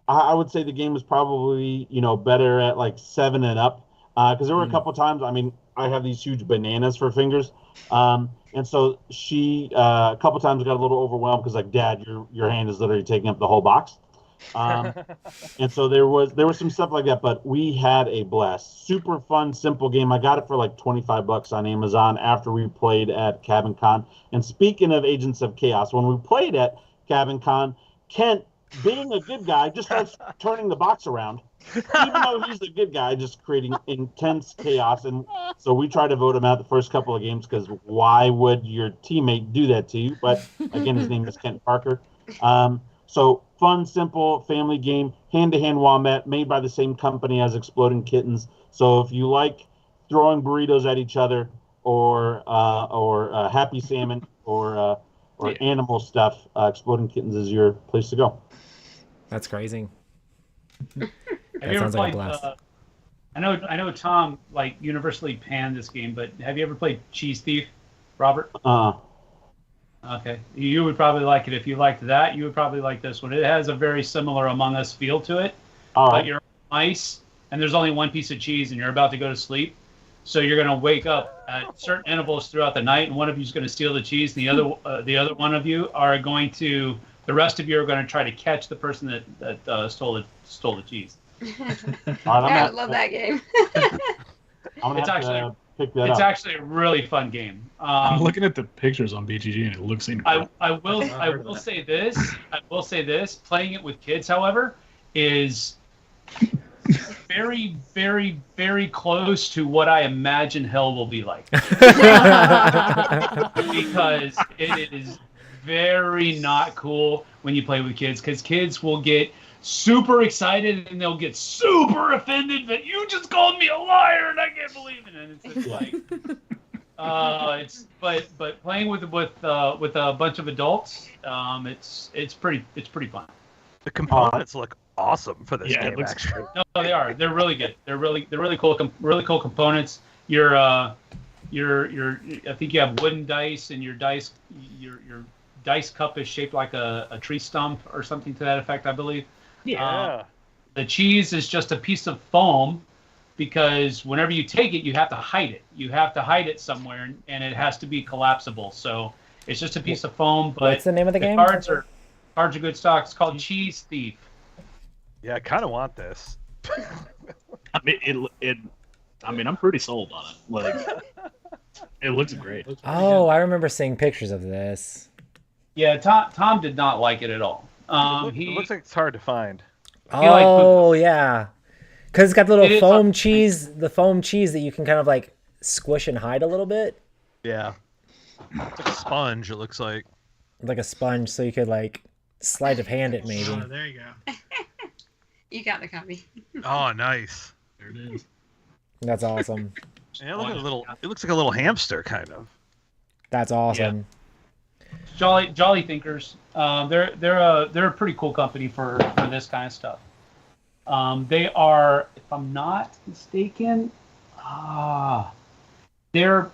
I would say the game is probably, you know, better at like 7 and up, because there were a couple times, I mean, I have these huge bananas for fingers, and so she a couple times got a little overwhelmed because like, Dad, your hand is literally taking up the whole box, and so there was some stuff like that, but we had a blast. Super fun, simple game. I got it for like $25 on Amazon after we played at Cabin Con. And speaking of Agents of Chaos, when we played at Cabin Con, Kent, being a good guy, just starts turning the box around, even though he's the good guy, just creating intense chaos. And so we try to vote him out the first couple of games because why would your teammate do that to you? But again, his name is Kent Parker. So fun, simple family game, Hand-to-Hand Wombat, made by the same company as Exploding Kittens. So if you like throwing burritos at each other, or Happy Salmon, or animal stuff, Exploding Kittens is your place to go. That's crazy. Have That you ever sounds like played? a blast. I know Tom like universally panned this game, but have you ever played Cheese Thief, Robert? Okay, you would probably like it if you liked that. You would probably like this one. It has a very similar Among Us feel to it. but you're on ice, and there's only one piece of cheese, and you're about to go to sleep. So you're going to wake up at certain intervals throughout the night, and one of you is going to steal the cheese, and the other one of you are going to. The rest of you are going to try to catch the person that stole the cheese. I love that game. It's actually a really fun game. I'm looking at the pictures on BGG and it looks incredible. I will say this. Playing it with kids, however, is very, very, very close to what I imagine hell will be like. Because it is very not cool when you play with kids, because kids will get super excited and they'll get super offended that you just called me a liar and I can't believe it. And it's just like, but playing with a bunch of adults, it's pretty fun. The components look awesome for this game. It looks actually. No, they are. They're really good. They're really cool. Really cool components. I think you have wooden dice, and your dice cup is shaped like a tree stump or something to that effect, I believe. Yeah. The cheese is just a piece of foam, because whenever you take it, you have to hide it. You have to hide it somewhere, and it has to be collapsible. So it's just a piece of foam. But what's the name of the game? Cards are good stock. It's called Cheese Thief. Yeah, I kind of want this. I'm pretty sold on it. Like, it looks great. Oh, I remember seeing pictures of this. Yeah, Tom did not like it at all. It looks like it's hard to find. Oh, yeah. Because it's got the little foam cheese that you can kind of like squish and hide a little bit. Yeah. It's like a sponge, it looks like. Like a sponge, so you could like sleight of hand it maybe. Oh, there you go. You got the copy. Oh, nice. There it is. That's awesome. Yeah, look at it looks like a little hamster, kind of. That's awesome. Yeah. Jolly Thinkers. They're a pretty cool company for this kind of stuff. They are, if I'm not mistaken, they're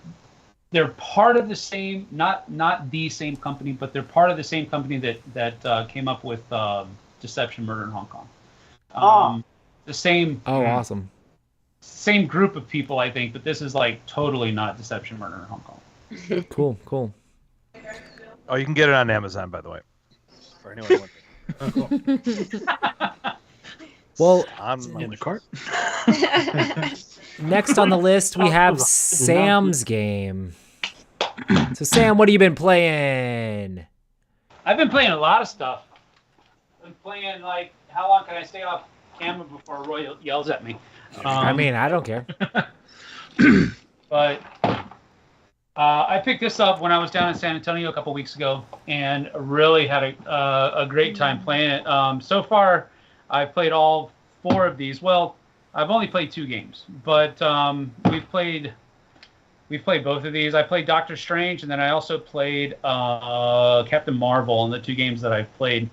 part of the same, not the same company, but they're part of the same company that came up with Deception Murder in Hong Kong. The same. Oh, awesome. Same group of people, I think, but this is like totally not Deception Murder in Hong Kong. Cool. Oh, you can get it on Amazon, by the way. For anyone who wants it. Oh, cool. Well, in the cart. next on the list we have Sam's game. So Sam, what have you been playing? I've been playing a lot of stuff. I've been playing like, how long can I stay off camera before Roy yells at me? I mean, I don't care. But I picked this up when I was down in San Antonio a couple weeks ago, and really had a great time playing it. So far, I've played all 4 of these. Well, I've only played 2 games, but we've played both of these. I played Doctor Strange, and then I also played Captain Marvel in the 2 games that I've played.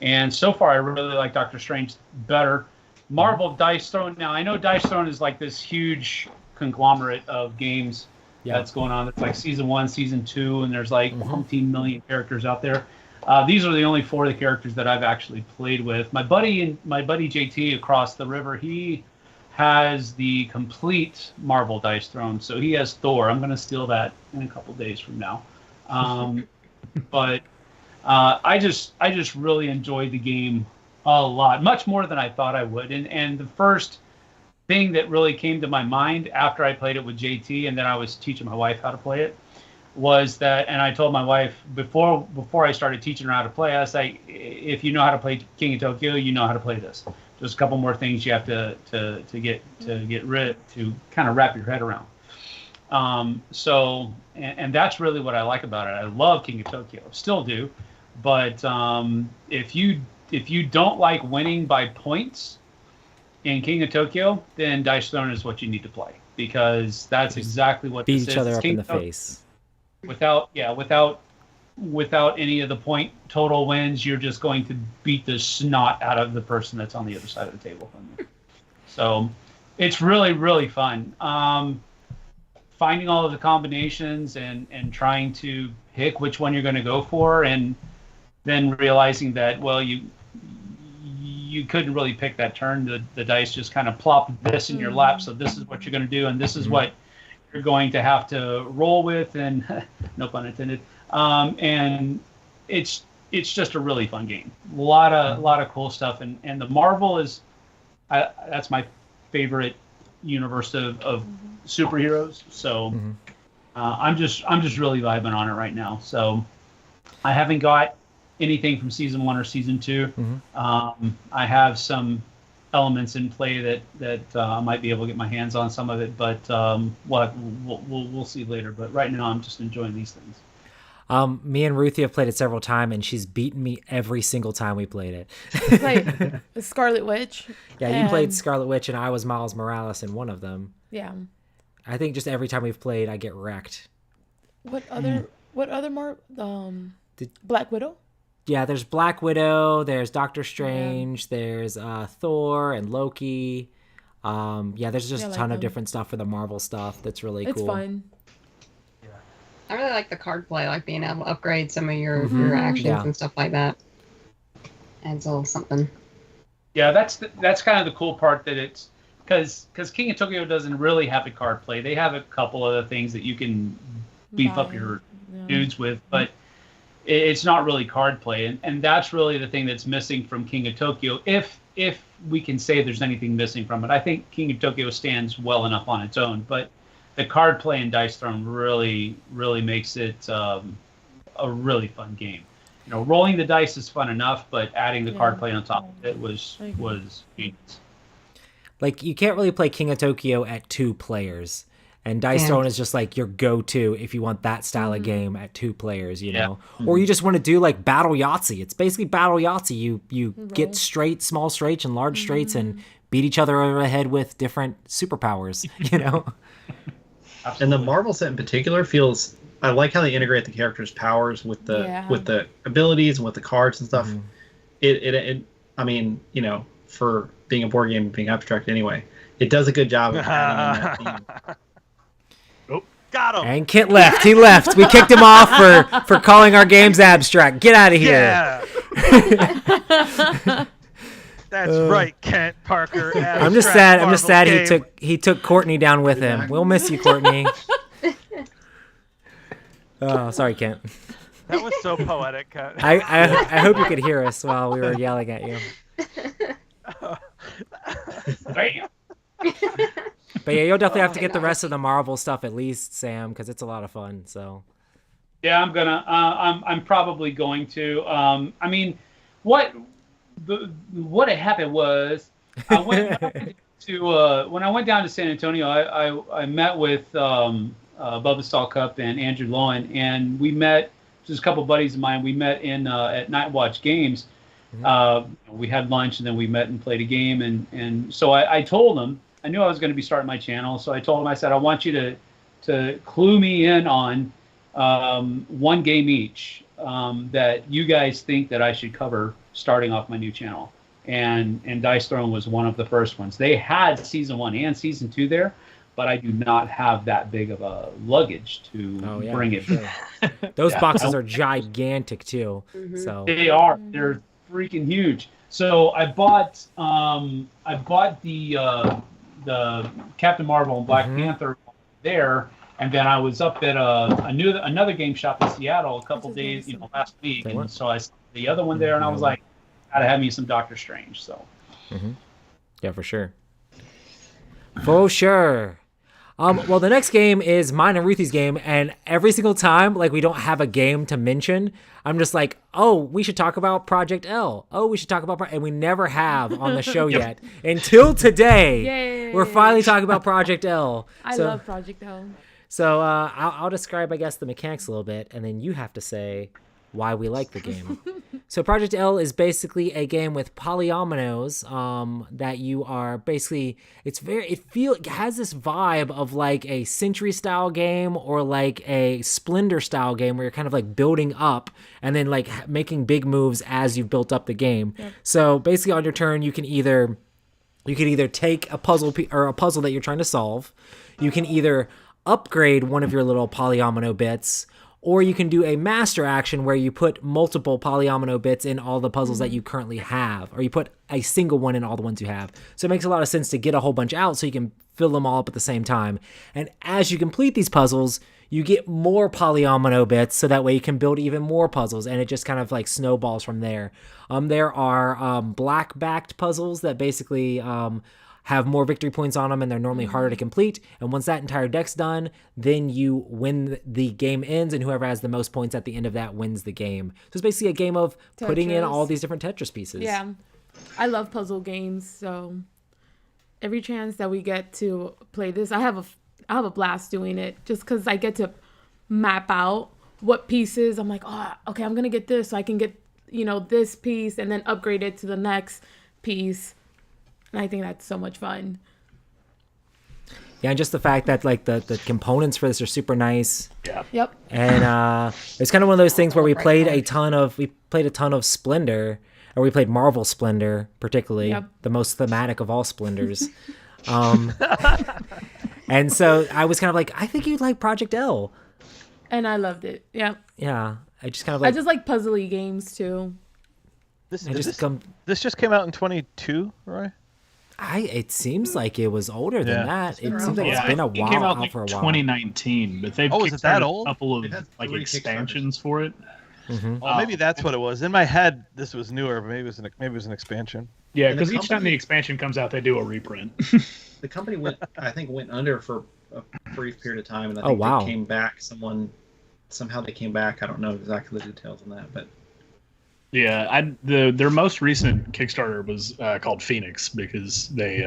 And so far, I really like Doctor Strange better. Marvel Dice Throne. Now, I know Dice Throne is like this huge conglomerate of games that's going on. It's like season 1, season 2, and there's like 15 million characters out there. These are the only 4 of the characters that I've actually played with. My buddy JT across the river, he has the complete Marvel Dice Throne, so he has Thor. I'm going to steal that in a couple days from now. But I just really enjoyed the game a lot, much more than I thought I would. And the first thing that really came to my mind after I played it with JT, and then I was teaching my wife how to play it, was that, and I told my wife before I started teaching her how to play, I was like, if you know how to play King of Tokyo, you know how to play this. There's a couple more things you have to get rid to kind of wrap your head around. So that's really what I like about it. I love King of Tokyo, still do, but if you don't like winning by points in King of Tokyo, then Dice Throne is what you need to play, because that's exactly what beat this each is. other up in the Tokyo. face. Without any of the point total wins, you're just going to beat the snot out of the person that's on the other side of the table from you. So it's really, really fun. Finding all of the combinations and trying to pick which one you're going to go for, and then realizing that, well, you you couldn't really pick that turn. The dice just kind of plop this in your lap. So this is what you're going to do, and this is what you're going to have to roll with, and no pun intended. And it's just a really fun game. A lot of cool stuff, and the Marvel is that's my favorite universe of superheroes. So I'm just really vibing on it right now. So I haven't got anything from season 1 or season 2. I have some elements in play that I might be able to get my hands on some of it, but we'll see later. But right now, I'm just enjoying these things. Me and Ruthie have played it several times, and she's beaten me every single time we played it. Like Scarlet Witch. Yeah, you played Scarlet Witch, and I was Miles Morales in one of them. Yeah. I think just every time we've played, I get wrecked. What other Black Widow? Yeah, there's Black Widow, there's Doctor Strange, there's Thor and Loki. There's just a ton of different stuff for the Marvel stuff that's really cool. It's fun. I really like the card play, like being able to upgrade some of your actions and stuff like that. Adds a little something. Yeah, that's kind of the cool part, that it's because King of Tokyo doesn't really have a card play. They have a couple of the things that you can beef up your dudes with, but it's not really card play, and that's really the thing that's missing from King of Tokyo. If we can say there's anything missing from it, I think King of Tokyo stands well enough on its own, but the card play and Dice Throne really makes it a really fun game. You know, rolling the dice is fun enough, but adding the card play on top of it was genius. Like, you can't really play King of Tokyo at 2 players. And Dice Throne is just like your go-to if you want that style of game at 2 players, you know? Or you just want to do like Battle Yahtzee. It's basically Battle Yahtzee. You get small straights and large straights and beat each other over the head with different superpowers, you know? And the Marvel set in particular feels, I like how they integrate the characters' powers with the abilities and with the cards and stuff. It I mean, you know, for being a board game, being abstract anyway, it does a good job of adding in that theme. Got him. And Kent left. He left. We kicked him off for calling our games abstract. Get out of here. Yeah. That's right, Kent Parker. I'm just sad he took Courtney down with him. We'll miss you, Courtney. Oh, sorry, Kent. That was so poetic, Kent. I hope you could hear us while we were yelling at you. Bam. But yeah, you'll definitely have to get the rest of the Marvel stuff at least, Sam, because it's a lot of fun. So. Yeah, I'm gonna. I'm probably going to. I mean, what had happened was I went to when I went down to San Antonio. I met with Bubba Stallcup and Andrew Lowen, and we met. Just a couple buddies of mine. We met in at Night Watch Games. We had lunch and then we met and played a game, and so I told them. I knew I was going to be starting my channel, so I told him, I said, I want you to clue me in on one game each that you guys think that I should cover starting off my new channel. And Dice Throne was one of the first ones. They had season 1 and season 2 there, but I do not have that big of a luggage to bring it. Sure. Those boxes are gigantic too. So they are. They're freaking huge. So I bought the Captain Marvel and Black Panther there, and then I was up at another game shop in Seattle a couple days, last week, and so I saw the other one there, and I was like, gotta have me some Doctor Strange. So, yeah, for sure. For sure. Well, the next game is mine and Ruthie's game, and every single time, like, we don't have a game to mention, I'm just like, oh, we should talk about Project L. Oh, we should talk about, and we never have on the show yet. Until today, Yay. We're finally talking about Project L. I love Project L. So I'll describe, I guess, the mechanics a little bit, and then you have to say why we like the game. So Project L is basically a game with polyominoes that you are basically, it has this vibe of like a Century style game or like a Splendor style game where you're kind of like building up and then like making big moves as you've built up the game. Yep. So basically on your turn, you can either take a puzzle or a puzzle that you're trying to solve. You can either upgrade one of your little polyomino bits, Or you can do a master action where you put multiple polyomino bits in all the puzzles that you currently have, or you put a single one in all the ones you have. So it makes a lot of sense to get a whole bunch out so you can fill them all up at the same time. And as you complete these puzzles, you get more polyomino bits, so that way you can build even more puzzles, and it just kind of like snowballs from there. There are black-backed puzzles that basically have more victory points on them, and they're normally harder to complete. And once that entire deck's done, then you win, the game ends, and whoever has the most points at the end of that wins the game. So it's basically a game of putting in all these different Tetris pieces. Yeah, I love puzzle games, so every chance that we get to play this, I have a blast doing it, just because I get to map out what pieces. I'm like, oh, okay, I'm gonna get this, so I can get this piece, and then upgrade it to the next piece. And I think that's so much fun. Yeah, and just the fact that like the components for this are super nice. Yeah. Yep. And it's kind of one of those things where we played a ton of Splendor, or we played Marvel Splendor particularly, the most thematic of all Splendors. And so I was kind of like, I think you'd like Project L. And I loved it. Yeah. Yeah. I just kind of like. I just like puzzly games too. This just came out in 22, Roy? It seems like it was older than that. It seems like it's been a while. It came out out for a while. 2019, but they've is it that old? A couple of like expansions for it. Mm-hmm. Well, maybe that's what it was. In my head, this was newer, but maybe it was an expansion. Yeah, because each time the expansion comes out, they do a reprint. The company went under for a brief period of time, and I think they came back. Somehow they came back. I don't know exactly the details on that, but. Yeah, their most recent Kickstarter was called Phoenix, because they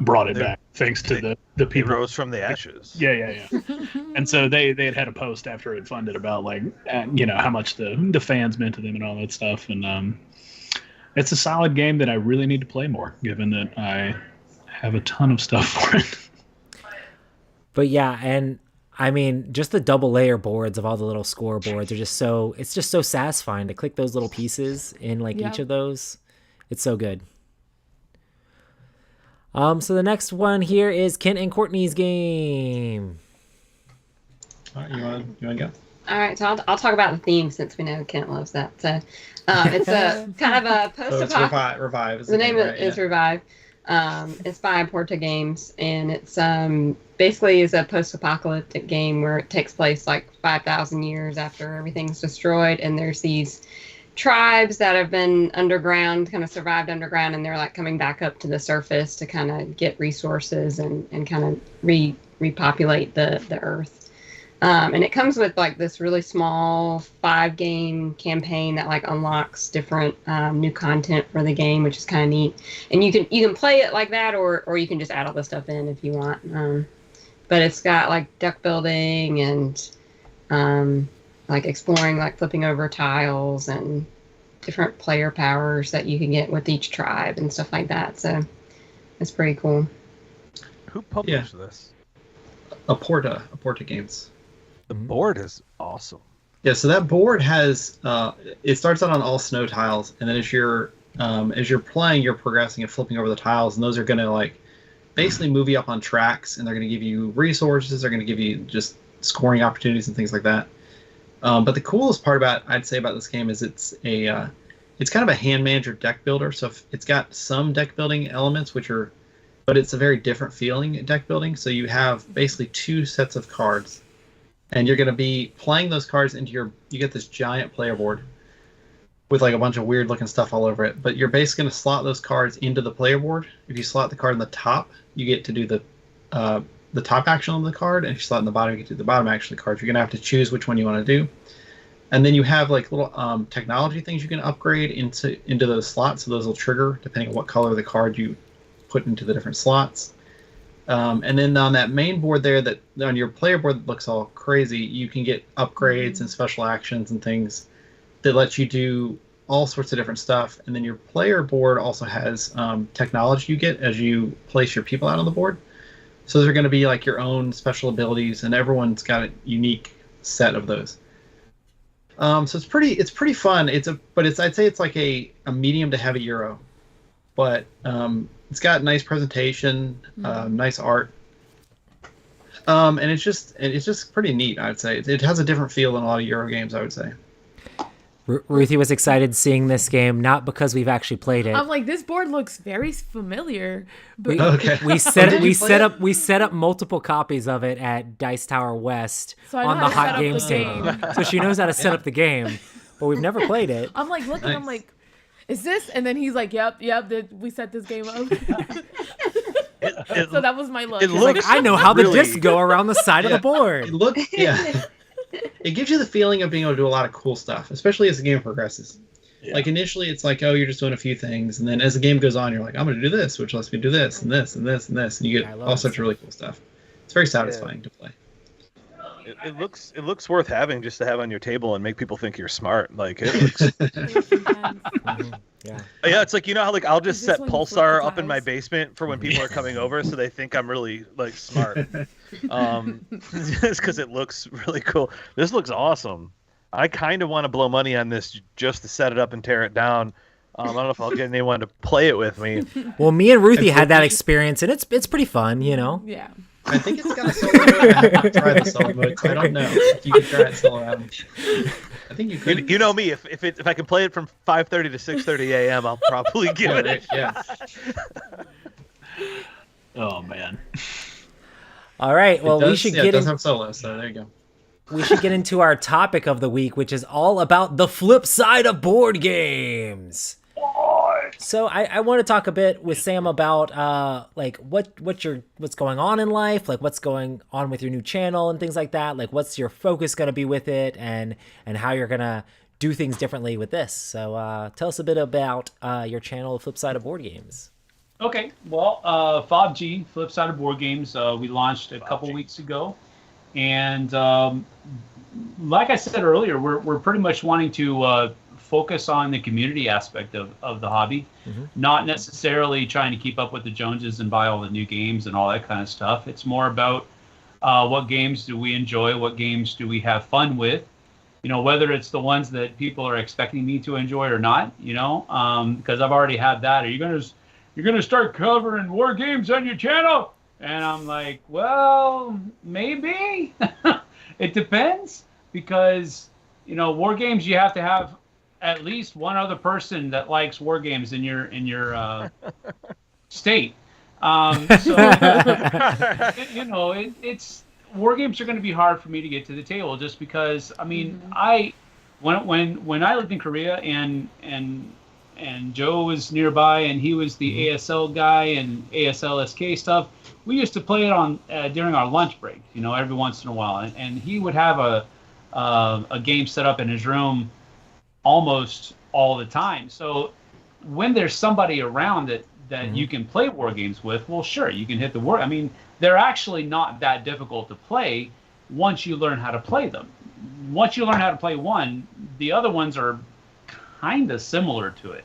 brought it back thanks to the people. He rose from the ashes. Yeah. And so they had a post after it funded about like how much the fans meant to them and all that stuff, and it's a solid game that I really need to play more, given that I have a ton of stuff for it. But yeah, and I mean, just the double layer boards of all the little scoreboards are it's just so satisfying to click those little pieces in like each of those. It's so good. So the next one here is Kent and Courtney's game. All right, you want to go? All right, so I'll talk about the theme, since we know Kent loves that. So it's a kind of a post-apocalyptic. Revive. The name is Revive. It's by Porta Games, and it's basically is a post-apocalyptic game where it takes place like 5,000 years after everything's destroyed, and there's these tribes that have been underground, kind of survived underground, and they're like coming back up to the surface to kind of get resources and kind of repopulate the earth. And it comes with like this really small 5-game campaign that like unlocks different new content for the game, which is kind of neat. And you can play it like that, or you can just add all the stuff in if you want. But it's got like deck building and like exploring, like flipping over tiles and different player powers that you can get with each tribe and stuff like that. So it's pretty cool. Who published this? Porta Games. The board is awesome. Yeah, so that board has it starts out on all snow tiles, and then as you're playing, you're progressing and flipping over the tiles, and those are going to like basically move you up on tracks, and they're going to give you resources, they're going to give you just scoring opportunities and things like that. But the coolest part I'd say about this game is it's kind of a hand manager deck builder. So it's got some deck building elements, but it's a very different feeling deck building. So you have basically 2 sets of cards, and you're going to be playing those cards into you get this giant player board with like a bunch of weird looking stuff all over it. But you're basically going to slot those cards into the player board. If you slot the card in the top, you get to do the top action on the card, and if you slot in the bottom, you get to do the bottom action of the card. You're going to have to choose which one you want to do. And then you have like little technology things you can upgrade into those slots, so those will trigger depending on what color of the card you put into the different slots. And then on that main board there, that on your player board that looks all crazy, you can get upgrades and special actions and things that let you do all sorts of different stuff. And then your player board also has technology you get as you place your people out on the board. So those are going to be like your own special abilities, and everyone's got a unique set of those. So it's pretty fun. I'd say it's like a medium to heavy Euro, but it's got nice presentation, nice art. And it's just pretty neat. I would say it has a different feel than a lot of Euro games. I would say. Ruthie was excited seeing this game, not because we've actually played it. I'm like, this board looks very familiar. But We set up multiple copies of it at Dice Tower West So I know on how the to set hot up games the table. game. So she knows how to set up the game, but we've never played it. I'm like looking, I'm like, is this? And then he's like, yep, we set this game up. So that was my look. It He's like, looks I know how the really- discs go around the side of the board. It gives you the feeling of being able to do a lot of cool stuff, especially as the game progresses. Yeah. Like initially, it's like, oh, you're just doing a few things, and then as the game goes on, you're like, I'm going to do this, which lets me do this and this and this and this, and you get all sorts of really cool stuff. It's very satisfying to play. It looks worth having just to have on your table and make people think you're smart. Like it looks. Yeah. Yeah, it's like, you know how like I'll just Is this set when you flip Pulsar the up in my tiles? basement for when people are coming over, so they think I'm really like smart. Just because it looks really cool. This looks awesome. I kind of want to blow money on this just to set it up and tear it down. I don't know if I'll get anyone to play it with me. Well, me and Ruthie had that experience, and it's pretty fun, you know. Yeah. I think it's got a solo mode. I haven't tried the solo mode, so I don't know if you can try it solo, Adam. I think you could. You know me. If I can play it from 5:30 to 6:30 a.m., I'll probably give it a Yeah. Oh man. All right. Well, we should it get does in, have solo, so there you go. we should get into our topic of the week, which is all about the flip side of board games. So I want to talk a bit with Sam about like what's going on in life, like what's going on with your new channel and things like that. Like what's your focus going to be with it, and how you're gonna do things differently with this. So tell us a bit about your channel, Flip Side of Board Games. Okay, well, FOBG, Flip Side of Board Games, we launched a couple weeks ago, and like I said earlier, we're pretty much wanting to focus on the community aspect of the hobby, not necessarily trying to keep up with the Joneses and buy all the new games and all that kind of stuff. It's more about what games do we enjoy, what games do we have fun with, you know, whether it's the ones that people are expecting me to enjoy or not, you know, because I've already had that. You're gonna start covering war games on your channel? And I'm like, well, maybe. It depends, because, you know, war games, you have to have at least one other person that likes war games in your state. You know, it's war games are going to be hard for me to get to the table, just because, I mean, when I lived in Korea and Joe was nearby and he was the ASL guy and ASLSK stuff, we used to play it on during our lunch break, you know, every once in a while, and he would have a game set up in his room almost all the time. So when there's somebody around that you can play war games with, well, sure, you can hit the war. I mean, they're actually not that difficult to play once you learn how to play them. Once you learn how to play one, the other ones are kind of similar to it.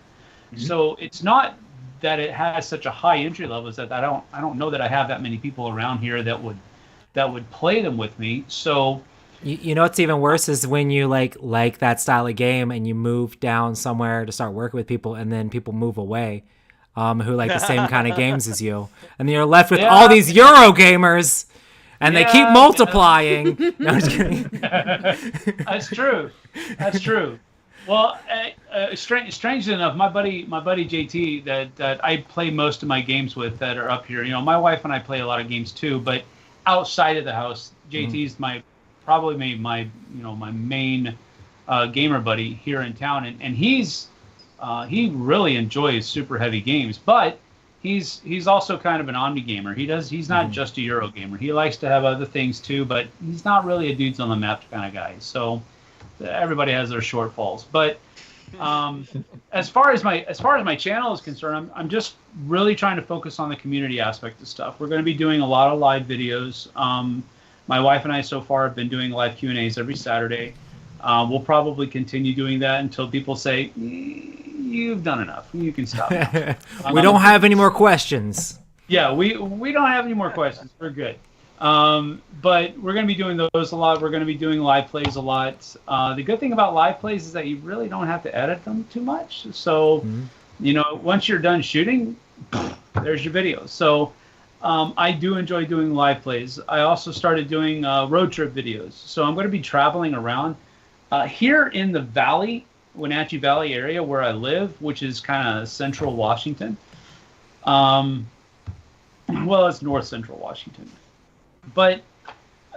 So it's not that it has such a high entry level, is that I don't know that I have that many people around here that would play them with me. So You know what's even worse is when you like that style of game and you move down somewhere to start working with people, and then people move away who like the same kind of games as you, and then you're left with all these Euro gamers, and they keep multiplying. No, I'm just kidding. That's true. That's true. Well, strangely enough, my buddy JT that I play most of my games with that are up here. You know, my wife and I play a lot of games too, but outside of the house, JT's probably my main gamer buddy here in town, and he really enjoys super heavy games, but he's also kind of an omni gamer. He's not just a Euro gamer. He likes to have other things too, but he's not really a dudes on the map kind of guy. So everybody has their shortfalls. But as far as my channel is concerned, I'm just really trying to focus on the community aspect of stuff. We're going to be doing a lot of live videos. My wife and I so far have been doing live Q&As every Saturday. We'll probably continue doing that until people say, you've done enough. You can stop now. We don't have any more questions. Yeah, we don't have any more questions. We're good. But we're going to be doing those a lot. We're going to be doing live plays a lot. The good thing about live plays is that you really don't have to edit them too much. So, you know, once you're done shooting, there's your video. So I do enjoy doing live plays. I also started doing road trip videos. So I'm going to be traveling around here in the Valley, Wenatchee Valley area where I live, which is kind of central Washington. Well, it's north central Washington. But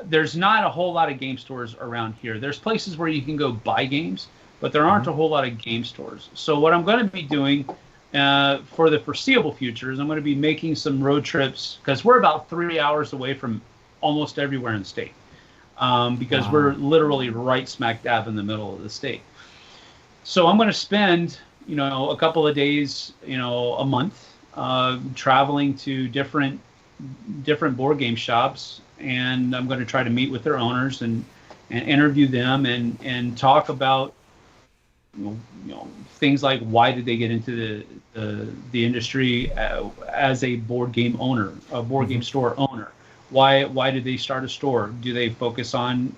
there's not a whole lot of game stores around here. There's places where you can go buy games, but there aren't a whole lot of game stores. So what I'm going to be doing for the foreseeable future is I'm going to be making some road trips, because we're about 3 hours away from almost everywhere in the state, because we're literally right smack dab in the middle of the state. So I'm going to spend, a couple of days, a month traveling to different board game shops, and I'm going to try to meet with their owners and interview them and talk about things like why did they get into the industry as a board game owner, a board game store owner. Why did they start a store? Do they focus on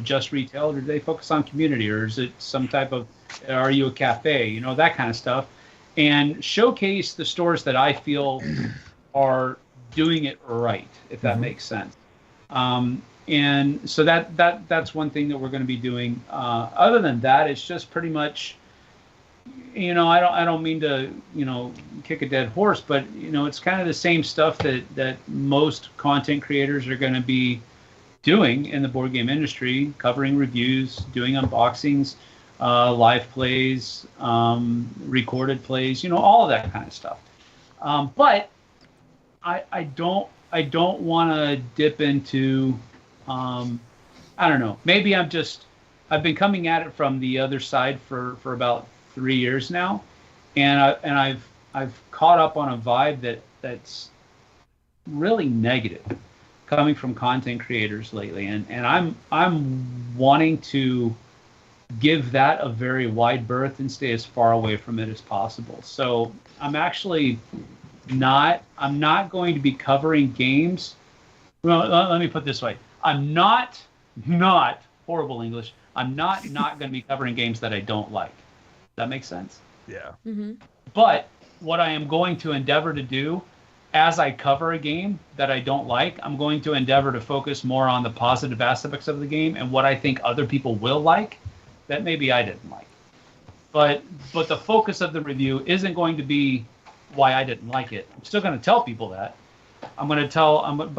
just retail, or do they focus on community, or is it some type of, are you a cafe, that kind of stuff, and showcase the stores that I feel are doing it right, if that makes sense. And so that's one thing that we're going to be doing. Other than that, it's just pretty much, I don't mean to, kick a dead horse, but it's kind of the same stuff that most content creators are going to be doing in the board game industry, covering reviews, doing unboxings, live plays, recorded plays, all of that kind of stuff. But I don't want to dip into, I don't know. Maybe I've been coming at it from the other side for about 3 years now, and I've caught up on a vibe that's really negative coming from content creators lately, and I'm wanting to give that a very wide berth and stay as far away from it as possible. So I'm actually I'm not going to be covering games. Well, let me put it this way. I'm not horrible English. I'm not going to be covering games that I don't like. Does that make sense? Yeah. Mm-hmm. But what I am going to endeavor to do as I cover a game that I don't like, I'm going to endeavor to focus more on the positive aspects of the game and what I think other people will like that maybe I didn't like. But the focus of the review isn't going to be why I didn't like it. I'm still going to tell people that. but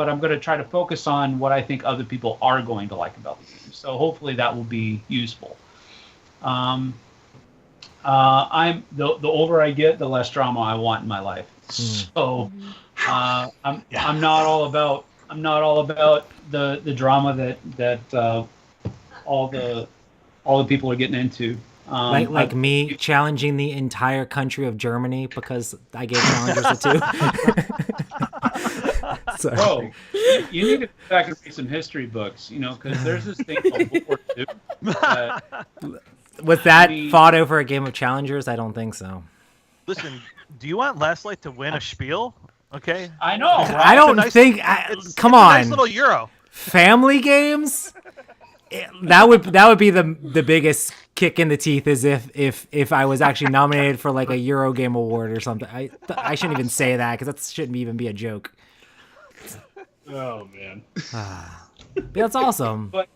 I'm going to try to focus on what I think other people are going to like about the game. So hopefully that will be useful. I'm the older I get, the less drama I want in my life. So I'm not all about the drama that all the people are getting into. Like me challenging the entire country of Germany because I gave challengers a 2. Sorry. Bro, you need to go back and read some history books, because there's this thing called World War II. Was that fought over a game of challengers? I don't think so. Listen, do you want Last Light to win a spiel? Okay. I know. Right? I don't think. Come on. Nice little Euro. Family games. That would be the biggest kick in the teeth, is if I was actually nominated for like a Euro Game Award or something. I shouldn't even say that because that shouldn't even be a joke. Oh man. That's awesome. But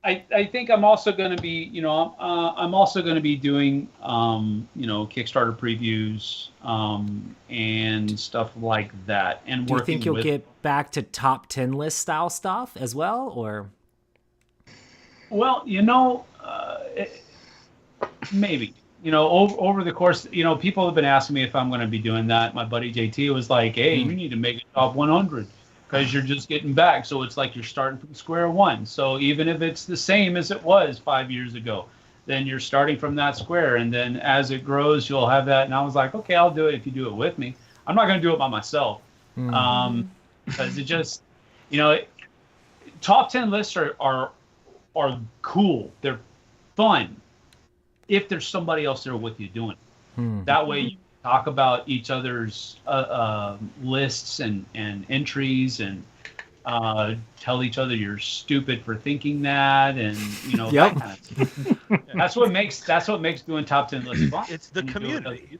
I think I'm also going to be, I'm also going to be doing, Kickstarter previews and stuff like that. And do you think you'll get back to top 10 list style stuff as well, or? Well, maybe. Over the course, people have been asking me if I'm going to be doing that. My buddy JT was like, "Hey, you need to make a top 100 because you're just getting back. So it's like you're starting from square one. So even if it's the same as it was 5 years ago, then you're starting from that square. And then as it grows, you'll have that." And I was like, "Okay, I'll do it if you do it with me. I'm not going to do it by myself because it just, top 10 lists are cool. They're fun if there's somebody else there with you doing it. That way you talk about each other's lists and entries and tell each other you're stupid for thinking that, and Yep. that kind of stuff. That's what makes doing top 10 lists fun. It's the community.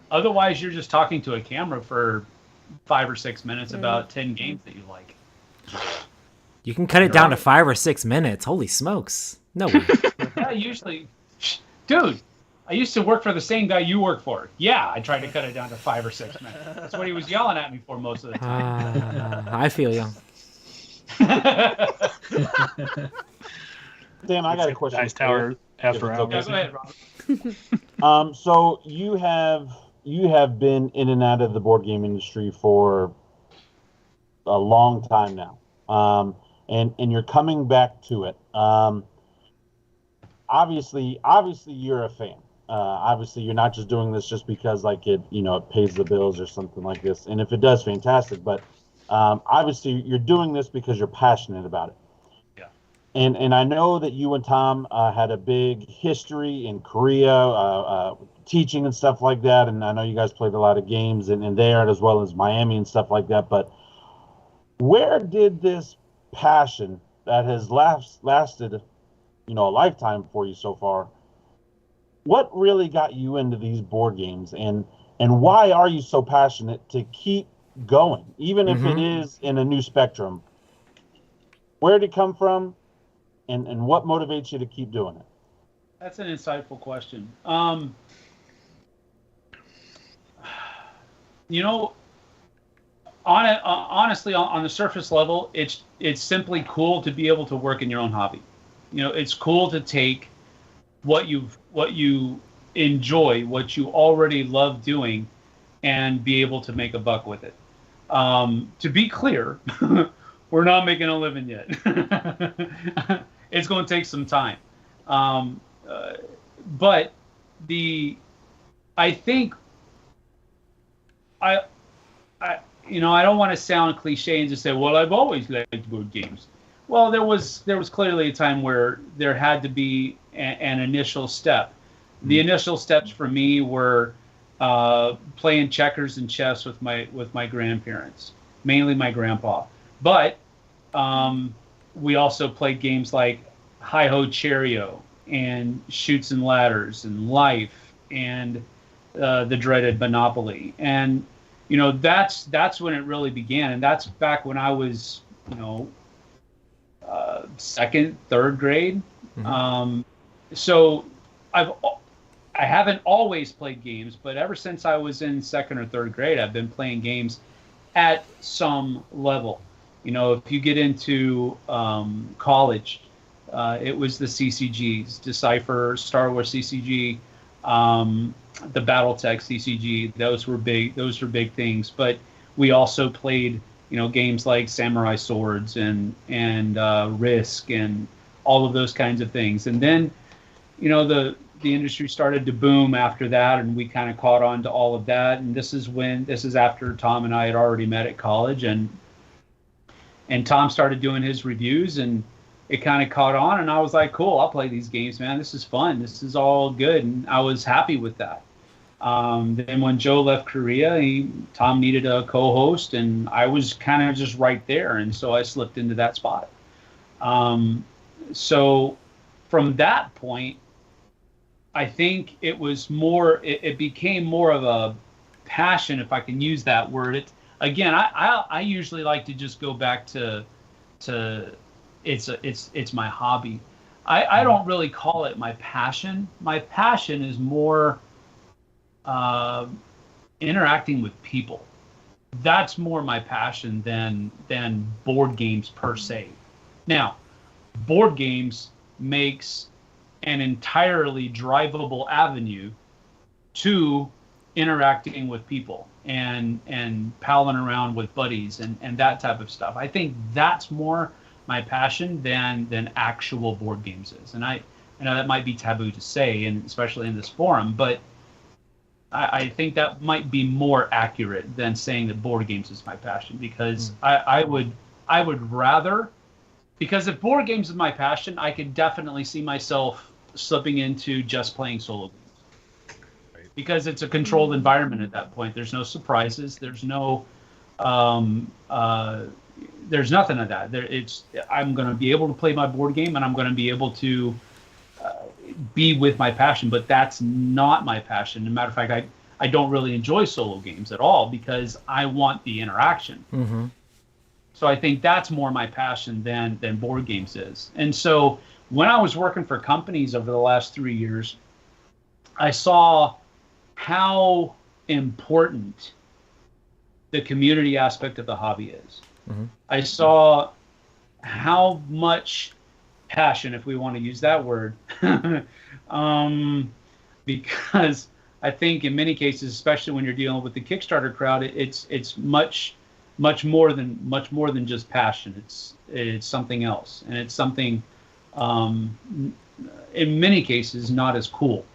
Otherwise you're just talking to a camera for 5 or 6 minutes about 10 games that you like. You can cut it down to 5 or 6 minutes. Holy smokes! No way. Yeah, usually, dude. I used to work for the same guy you work for. Yeah, I tried to cut it down to 5 or 6 minutes. That's what he was yelling at me for most of the time. I feel you. Dan, I got a question. Nice tower after hours. Yeah, go ahead, Robert. So you have been in and out of the board game industry for a long time now, and you're coming back to it. Obviously, you're a fan. Obviously, you're not just doing this just because like it pays the bills or something like this. And if it does, fantastic. But obviously, you're doing this because you're passionate about it. And I know that you and Tom had a big history in Korea, teaching and stuff like that. And I know you guys played a lot of games in there as well as Miami and stuff like that. But where did this passion that has lasted, a lifetime for you so far, what really got you into these board games? And why are you so passionate to keep going, even if it is in a new spectrum? Where did it come from? And what motivates you to keep doing it? That's an insightful question. Honestly, on the surface level, it's simply cool to be able to work in your own hobby. It's cool to take what you enjoy, what you already love doing, and be able to make a buck with it. To be clear, we're not making a living yet. It's going to take some time. But I think I don't want to sound cliche and just say, well, I've always liked board games. Well, there was clearly a time where there had to be an initial step. The initial steps for me were playing checkers and chess with my grandparents, mainly my grandpa. But we also played games like Hi-Ho Cheerio and Chutes and Ladders and Life and the dreaded Monopoly. And that's when it really began, and that's back when I was second, third grade. So I haven't always played games, but ever since I was in second or third grade, I've been playing games at some level. If you get into college, it was the CCGs, Decipher, Star Wars CCG, the BattleTech CCG. Those were big things. But we also played, games like Samurai Swords and Risk and all of those kinds of things. And then, the industry started to boom after that, and we kind of caught on to all of that. And this is after Tom and I had already met at college, and Tom started doing his reviews, and it kind of caught on, and I was like, cool, I'll play these games, man. This is fun. This is all good. And I was happy with that. Then when Joe left Korea, Tom needed a co-host, and I was kind of just right there. And so I slipped into that spot. So from that point, I think it was it became more of a passion, if I can use that word. Again, I usually like to just go back to it's my hobby. I don't really call it my passion. My passion is more interacting with people. That's more my passion than board games per se. Now, board games makes an entirely drivable avenue to interacting with people and palling around with buddies and that type of stuff. I think that's more my passion than actual board games is. And I know that might be taboo to say, and especially in this forum, but I think that might be more accurate than saying that board games is my passion, because I would rather, because if board games is my passion, I could definitely see myself slipping into just playing solo games. Because it's a controlled environment at that point. There's no surprises. There's no, there's nothing of that. I'm going to be able to play my board game, and I'm going to be able to be with my passion. But that's not my passion. As a matter of fact, I don't really enjoy solo games at all because I want the interaction. Mm-hmm. So I think that's more my passion than board games is. And so when I was working for companies over the last 3 years, I saw how important the community aspect of the hobby is. Mm-hmm. I saw how much passion, if we want to use that word, because I think in many cases, especially when you're dealing with the Kickstarter crowd, it's much more than just passion. It's something else, and it's something in many cases not as cool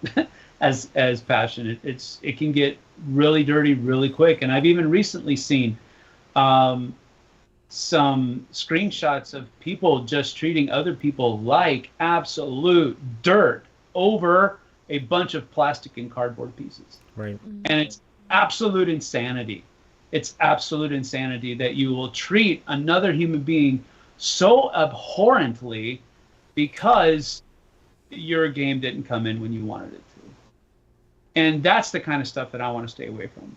as passion. It can get really dirty really quick, and I've even recently seen some screenshots of people just treating other people like absolute dirt over a bunch of plastic and cardboard pieces. Right. And it's absolute insanity. It's absolute insanity that you will treat another human being so abhorrently because your game didn't come in when you wanted it to. And that's the kind of stuff that I want to stay away from.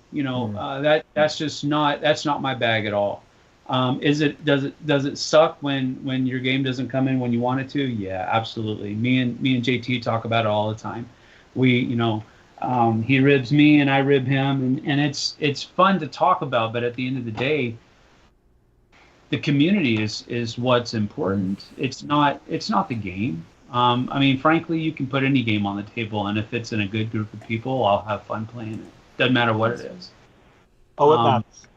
That's not my bag at all. Does it suck when your game doesn't come in when you want it to? Yeah, absolutely. Me and JT talk about it all the time. He ribs me and I rib him, and it's fun to talk about. But at the end of the day, the community is what's important. It's not the game. Frankly, you can put any game on the table, and if it's in a good group of people, I'll have fun playing it. Doesn't matter what it is. Oh, it matters.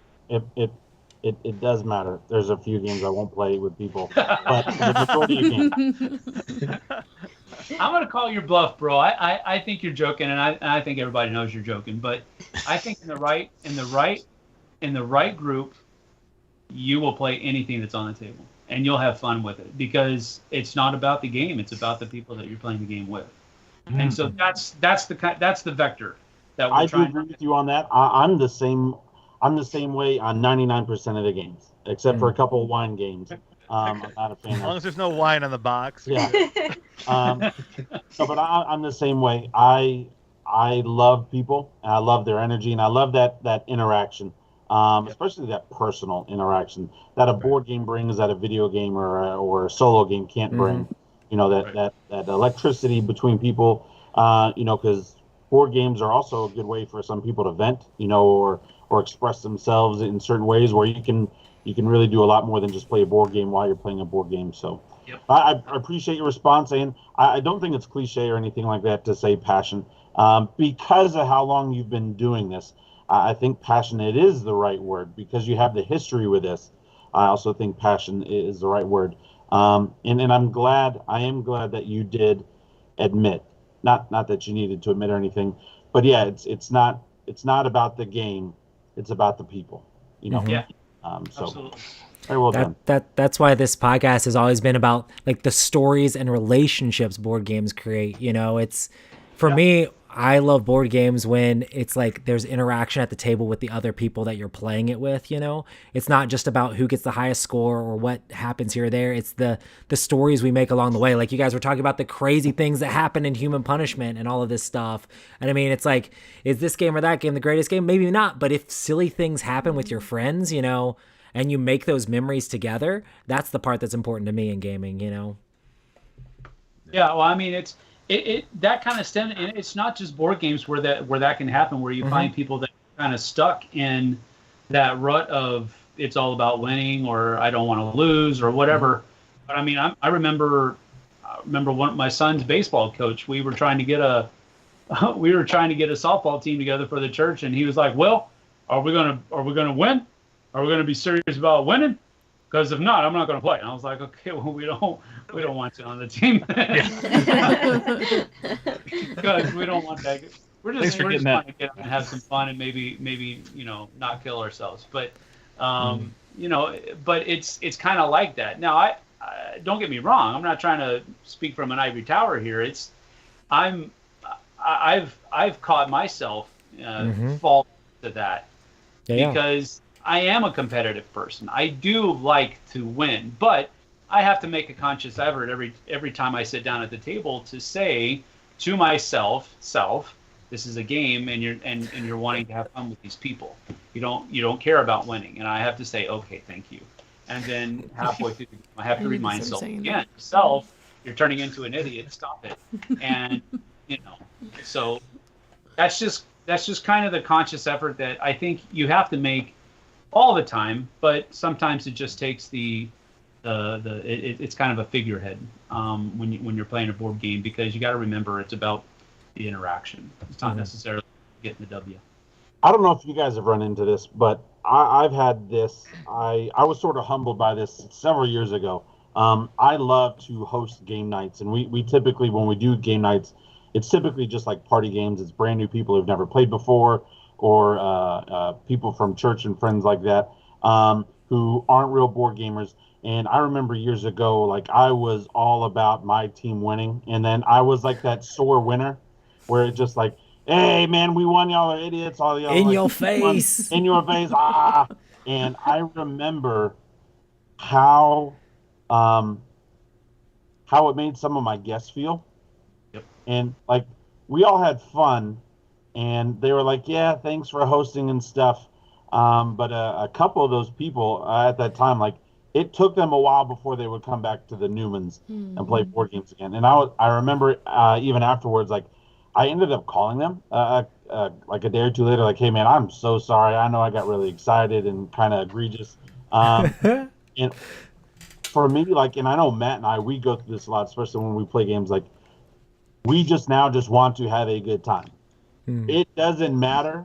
It does matter. There's a few games I won't play with people, but the majority you can. I'm gonna call your bluff, bro. I think you're joking, and I think everybody knows you're joking. But I think in the right group, you will play anything that's on the table, and you'll have fun with it because it's not about the game; it's about the people that you're playing the game with. Mm-hmm. And so that's the vector that we're trying. I do agree with you on that. I'm the same way on 99% of the games, except for a couple of wine games. I'm not a fan. As long as there's no wine on the box. Yeah. But I'm the same way. I love people, and I love their energy, and I love that interaction, especially that personal interaction that a board game brings that a video game or a solo game can't bring. That electricity between people. Because board games are also a good way for some people to vent, or express themselves in certain ways where you can really do a lot more than just play a board game while you're playing a board game. So yep. I appreciate your response, and I don't think it's cliche or anything like that to say passion. Because of how long you've been doing this, I think passionate is the right word because you have the history with this. I also think passion is the right word. And I am glad that you did admit, not that you needed to admit or anything, but yeah, it's not about the game. It's about the people, Mm-hmm. Yeah. So absolutely. very well done. That's why this podcast has always been about like the stories and relationships board games create. It's for me, I love board games when it's like there's interaction at the table with the other people that you're playing it with. It's not just about who gets the highest score or what happens here or there. It's the stories we make along the way. Like you guys were talking about the crazy things that happen in Human Punishment and all of this stuff. And it's like, is this game or that game the greatest game? Maybe not. But if silly things happen with your friends, and you make those memories together, that's the part that's important to me in gaming. Yeah. Well, it's. That kind of stem, and it's not just board games where that can happen, where you find people that are kind of stuck in that rut of it's all about winning or I don't want to lose or whatever. But I remember my son's baseball coach. We were trying to get a softball team together for the church, and he was like, "Well, are we gonna win? Are we gonna be serious about winning? Because if not, I'm not going to play." And I was like, "Okay, well, we don't want you on the team because we don't want that. We're just trying to get out and have some fun and maybe not kill ourselves." But but it's kind of like that. Now, I don't get me wrong. I'm not trying to speak from an ivory tower here. I've caught myself fall to that because I am a competitive person. I do like to win, but I have to make a conscious effort every time I sit down at the table to say to myself, This is a game, and you're wanting to have fun with these people. You don't care about winning. And I have to say, okay, thank you. And then halfway through, I have to remind myself again, self, you're turning into an idiot. Stop it. And so that's just kind of the conscious effort that I think you have to make all the time. But sometimes it just takes it's kind of a figurehead when you're playing a board game, because you got to remember it's about the interaction. It's not necessarily getting the W. I don't know if you guys have run into this, but I've had this. I was sort of humbled by this several years ago. I love to host game nights, and we typically, when we do game nights, it's typically just like party games. It's brand new people who've never played before, or people from church and friends like that who aren't real board gamers. And I remember years ago, like, I was all about my team winning, and then I was like that sore winner, where it just like, hey man, we won, y'all are idiots, all the other in like, your face, in your face, ah. And I remember how it made some of my guests feel. Yep. And like, we all had fun, and they were like, yeah, thanks for hosting and stuff. But a couple of those people at that time, like, it took them a while before they would come back to the Newmans and play board games again. And I remember even afterwards, like, I ended up calling them like a day or two later, like, hey man, I'm so sorry. I know I got really excited and kind of egregious. And for me, like, and I know Matt and I, we go through this a lot, especially when we play games. Like, we just want to have a good time. It doesn't matter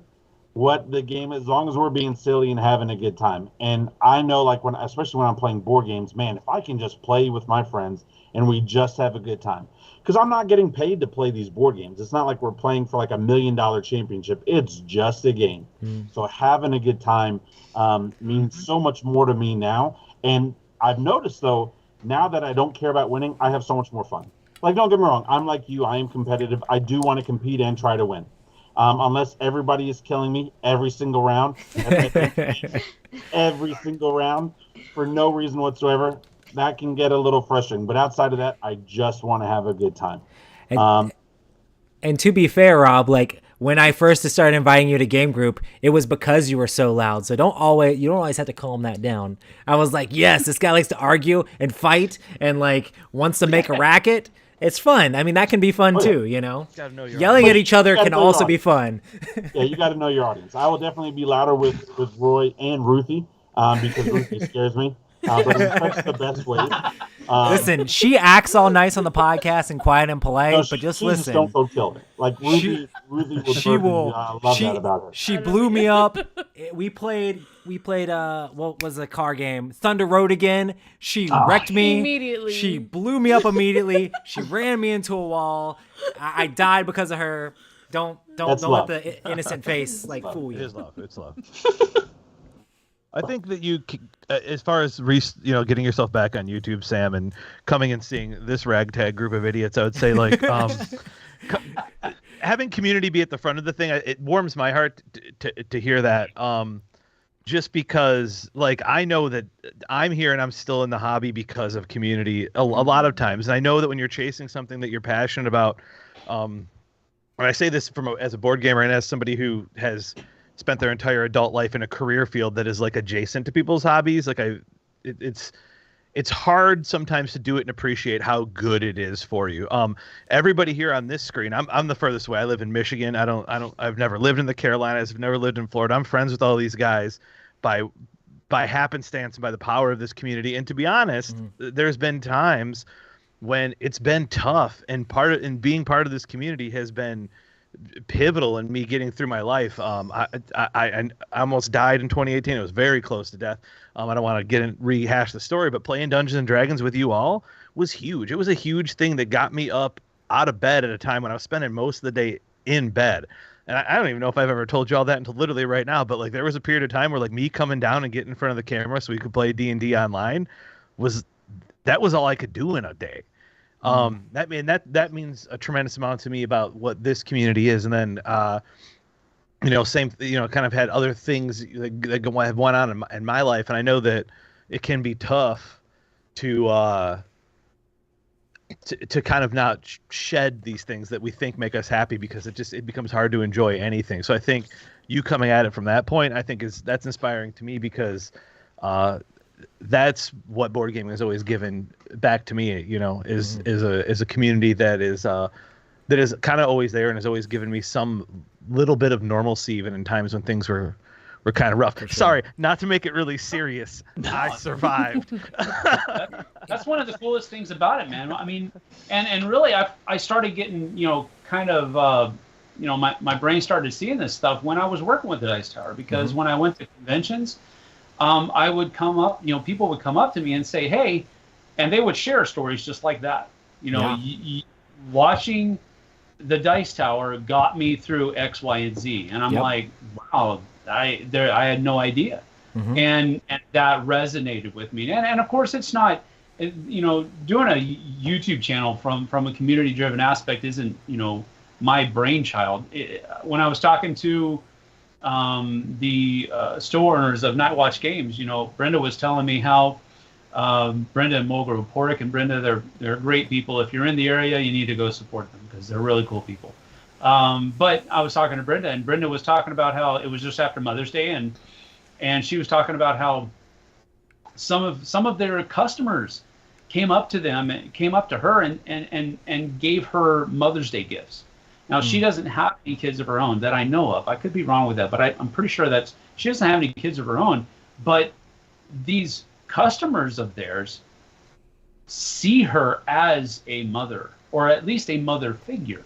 what the game is, as long as we're being silly and having a good time. And I know, like, especially when I'm playing board games, man, if I can just play with my friends and we just have a good time, because I'm not getting paid to play these board games. It's not like we're playing for like $1 million championship. It's just a game. So having a good time means so much more to me now. And I've noticed, though, now that I don't care about winning, I have so much more fun. Like, don't get me wrong, I'm like you. I am competitive. I do want to compete and try to win. Unless everybody is killing me every single round, every single round, for no reason whatsoever, that can get a little frustrating. But outside of that, I just want to have a good time. And to be fair, Rob, like, when I first started inviting you to game group, it was because you were so loud. So you don't always have to calm that down. I was like, yes, this guy likes to argue and fight and like wants to make a racket. It's fun. I mean, that can be fun too, you know? Yelling at each other can also be fun. Yeah, you got to know your audience. I will definitely be louder with Roy and Ruthie because Ruthie scares me. But in such the best way. Listen, she acts all nice on the podcast and quiet and polite, no, but just she's listen. A stone cold killer. Like Ruthie will. I love that about her. She blew me up. We played. What was the car game? Thunder Road again. She wrecked me immediately. She blew me up immediately. She ran me into a wall. I died because of her. Don't let the innocent face like fool you. It is love. It's love. I think that you, as far as getting yourself back on YouTube, Sam, and coming and seeing this ragtag group of idiots, I would say, like, having community be at the front of the thing, it warms my heart to hear that. Just because, like, I know that I'm here and I'm still in the hobby because of community a lot of times, and I know that when you're chasing something that you're passionate about, and I say this as a board gamer and as somebody who has spent their entire adult life in a career field that is like adjacent to people's hobbies. Like it's hard sometimes to do it and appreciate how good it is for you. Everybody here on this screen, I'm the furthest away. I live in Michigan. I've never lived in the Carolinas. I've never lived in Florida. I'm friends with all these guys by happenstance and by the power of this community. And to be honest, there's been times when it's been tough, and being part of this community has been pivotal in me getting through my life. I almost died in 2018. It was very close to death. I don't want to rehash the story, but playing Dungeons and Dragons with you all was huge. It was a huge thing that got me up out of bed at a time when I was spending most of the day in bed. And I don't even know if I've ever told you all that until literally right now, but like, there was a period of time where, like, me coming down and getting in front of the camera so we could play D&D online was all I could do in a day. That means a tremendous amount to me about what this community is. And then, kind of had other things that have went on in my life. And I know that it can be tough to, to kind of not shed these things that we think make us happy, because it becomes hard to enjoy anything. So I think you coming at it from that point, I think that's inspiring to me, because that's what board gaming has always given back to me, is a community that is kind of always there and has always given me some little bit of normalcy, even in times when things were kind of rough. Sure. Sorry, not to make it really serious. I survived. That's one of the coolest things about it, man. I mean, and really, I started getting, kind of, my brain started seeing this stuff when I was working with the Dice Tower, because when I went to conventions, I would come up, people would come up to me and say, hey, and they would share stories just like that. Watching the Dice Tower got me through X, Y, and Z. And I'm like, wow, I had no idea. And that resonated with me. And of course, it's not, doing a YouTube channel from a community-driven aspect isn't, my brainchild. When I was talking to the store owners of Night Watch Games, Brenda was telling me how Brenda and Mulgrew, Porrick and Brenda, they're great people. If you're in the area, you need to go support them, because they're really cool people. But I was talking to Brenda, and Brenda was talking about how it was just after Mother's Day, and she was talking about how some of their customers came up to her and gave her Mother's Day gifts. Now, she doesn't have any kids of her own that I know of. I could be wrong with that, but I'm pretty sure that she doesn't have any kids of her own. But these customers of theirs see her as a mother, or at least a mother figure.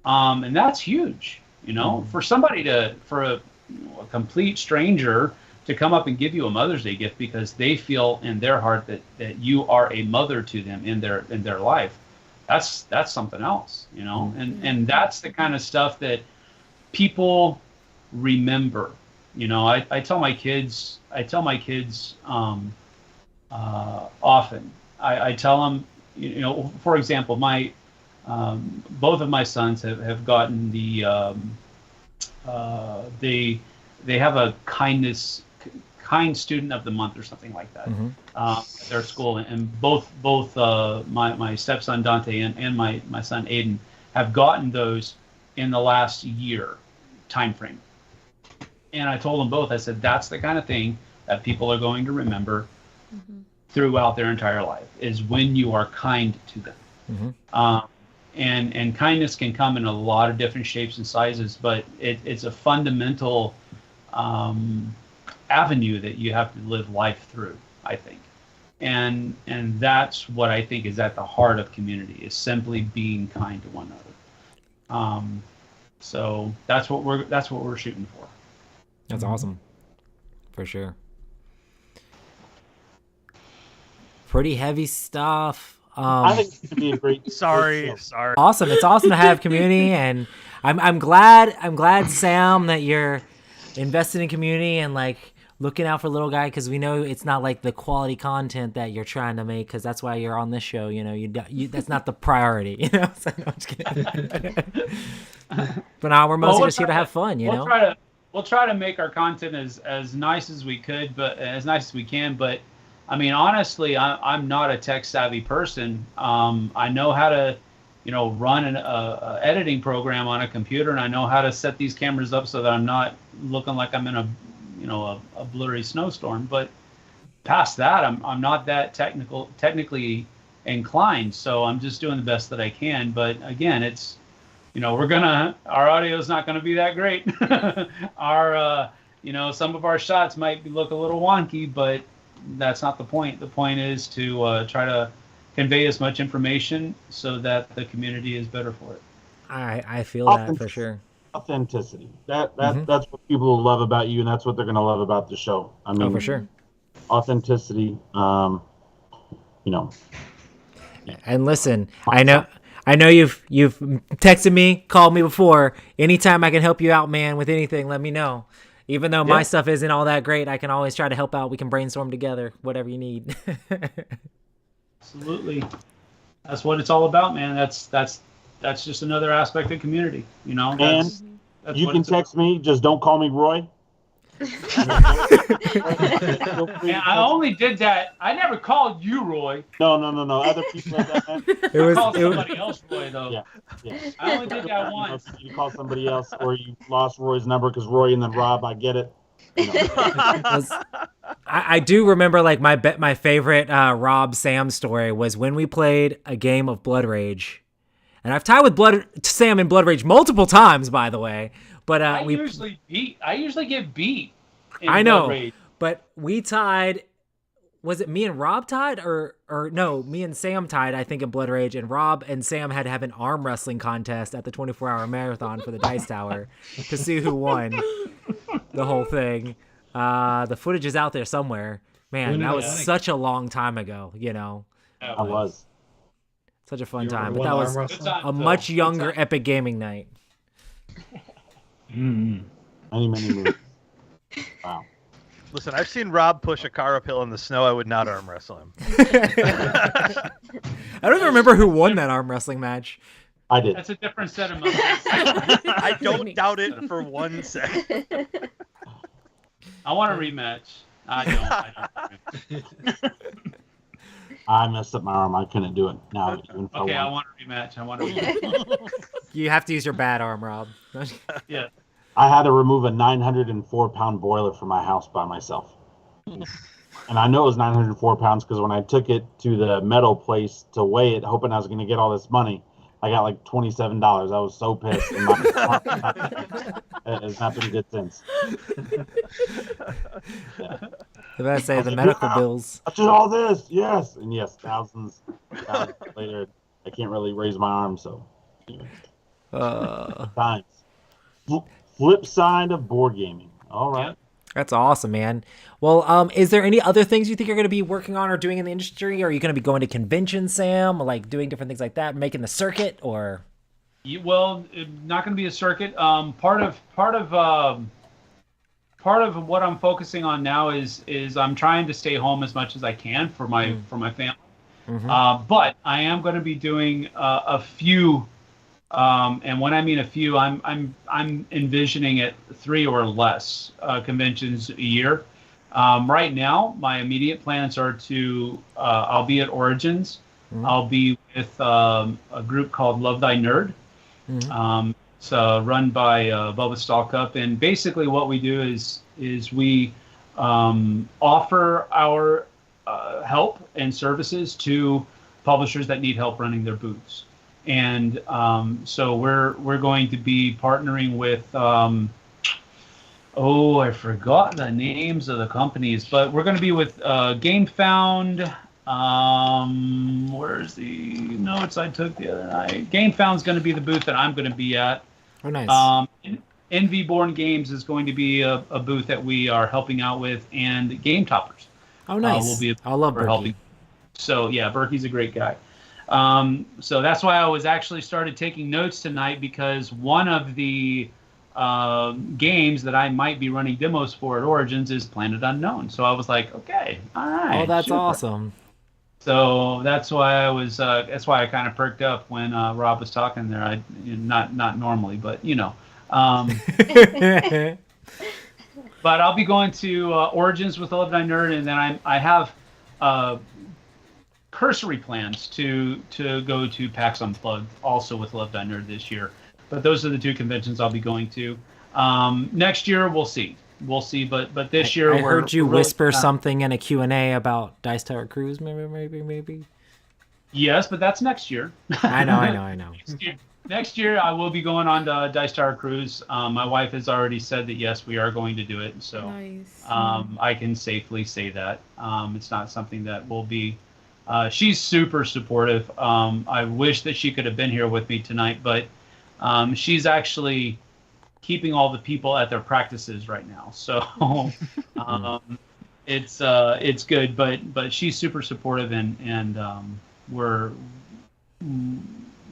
And that's huge, for a complete stranger to come up and give you a Mother's Day gift because they feel in their heart that you are a mother to them in their life. That's something else, and that's the kind of stuff that people remember. I tell my kids often. I tell them, for example, both of my sons have gotten they have a kind student of the month or something like that at their school, and both my stepson Dante and my son Aiden have gotten those in the last year time frame. And I told them both, I said, that's the kind of thing that people are going to remember throughout their entire life, is when you are kind to them. And kindness can come in a lot of different shapes and sizes, but it's a fundamental avenue that you have to live life through, I think. And that's what I think is at the heart of community, is simply being kind to one another. So that's what we're shooting for. That's awesome, for sure. Pretty heavy stuff. I think it could be a great. Sorry. Awesome. It's awesome to have community, and I'm glad, Sam, that you're invested in community and like looking out for little guy, because we know it's not like the quality content that you're trying to make, because that's why you're on this show. You that's not the priority. So, no, I'm just kidding. But now we're mostly just here to have fun. We'll try to make our content as nice as we could, but as nice as we can. But I mean, honestly, I'm not a tech savvy person. I know how to, run an editing program on a computer, and I know how to set these cameras up so that I'm not looking like I'm in a blurry snowstorm. But past that, I'm not that technically inclined. So I'm just doing the best that I can. But again, it's, our audio is not going to be that great. Some of our shots might look a little wonky, but that's not the point. The point is to try to convey as much information so that the community is better for it. I feel that for sure. Authenticity. That's what people love about you, and that's what they're going to love about the show. I mean, for sure. Authenticity. And listen, I know you've texted me, called me before. Anytime I can help you out, man, with anything, let me know. Even though my stuff isn't all that great, I can always try to help out. We can brainstorm together, whatever you need. Absolutely. That's what it's all about, man. That's just another aspect of community, And you can text me, just don't call me Roy. And I only did that. I never called you Roy. No. Other people have done that. I called somebody else Roy though. Yeah. I only did that once. You call somebody else, or you lost Roy's number because Roy and then Rob. I get it. I do remember like my favorite Rob Sam story was when we played a game of Blood Rage, and I've tied with Sam in Blood Rage multiple times, by the way. But I usually get beat. I know, but we tied. Was it me and Rob tied, or no? Me and Sam tied, I think, in Blood Rage, and Rob and Sam had to have an arm wrestling contest at the 24-hour marathon for the Dice Tower to see who won the whole thing. The footage is out there somewhere. Man, that was such a long time ago. I was such a fun time, but that was a much younger Epic Gaming night. Many moves. Wow. Listen, I've seen Rob push a car uphill in the snow. I would not arm wrestle him. I don't even remember who won that arm wrestling match. I did. That's a different set of moves. I don't doubt it for 1 second. I want a rematch. I don't. I messed up my arm. I couldn't do it. Now, okay, I want a rematch. You have to use your bad arm, Rob. Yeah. I had to remove a 904-pound boiler from my house by myself. And I know it was 904 pounds because when I took it to the metal place to weigh it, hoping I was going to get all this money, I got like $27. I was so pissed. And it's not been good since. If I say the medical bills. I did all this, yes. And yes, thousands later, I can't really raise my arm, so. Times. Flip side of board gaming. All right. That's awesome, man. Well, is there any other things you think you're going to be working on or doing in the industry? Are you going to be going to conventions, Sam, or like doing different things like that, making the circuit, or? Well, not going to be a circuit. Part of what I'm focusing on now is I'm trying to stay home as much as I can for my family. Mm-hmm. But I am going to be doing a few. And when I mean a few, I'm envisioning it 3 or less conventions a year. Right now, my immediate plans are to I'll be at Origins. Mm-hmm. I'll be with a group called Love Thy Nerd. Mm-hmm. It's run by Bubba Stallcup, and basically what we do is we offer our help and services to publishers that need help running their booths. And so we're going to be partnering with I forgot the names of the companies, but we're going to be with GameFound. Where's the notes I took the other night? GameFound's going to be the booth that I'm going to be at. Oh, nice. Envy Born Games is going to be a booth that we are helping out with, and Game Toppers. Oh, nice. I love Berkey. So yeah, Berkey's a great guy. So that's why I was actually started taking notes tonight, because one of the games that I might be running demos for at Origins is Planet Unknown. So I was like, okay, all right. Oh, that's awesome. So that's why I kind of perked up when Rob was talking there. Not normally, but but I'll be going to Origins with Love Thy Nerd, and then I have cursory plans to go to PAX Unplugged also with Love Thy Nerd this year. But those are the 2 conventions I'll be going to. Next year we'll see. But this year I heard you whisper something in a Q&A about Dice Tower Cruise, maybe. Yes, but that's next year. I know. Next year I will be going on to Dice Tower Cruise. My wife has already said that yes, we are going to do it. So nice. I can safely say that. It's not something that will be. She's super supportive. I wish that she could have been here with me tonight, but she's actually keeping all the people at their practices right now. So it's good, but she's super supportive, and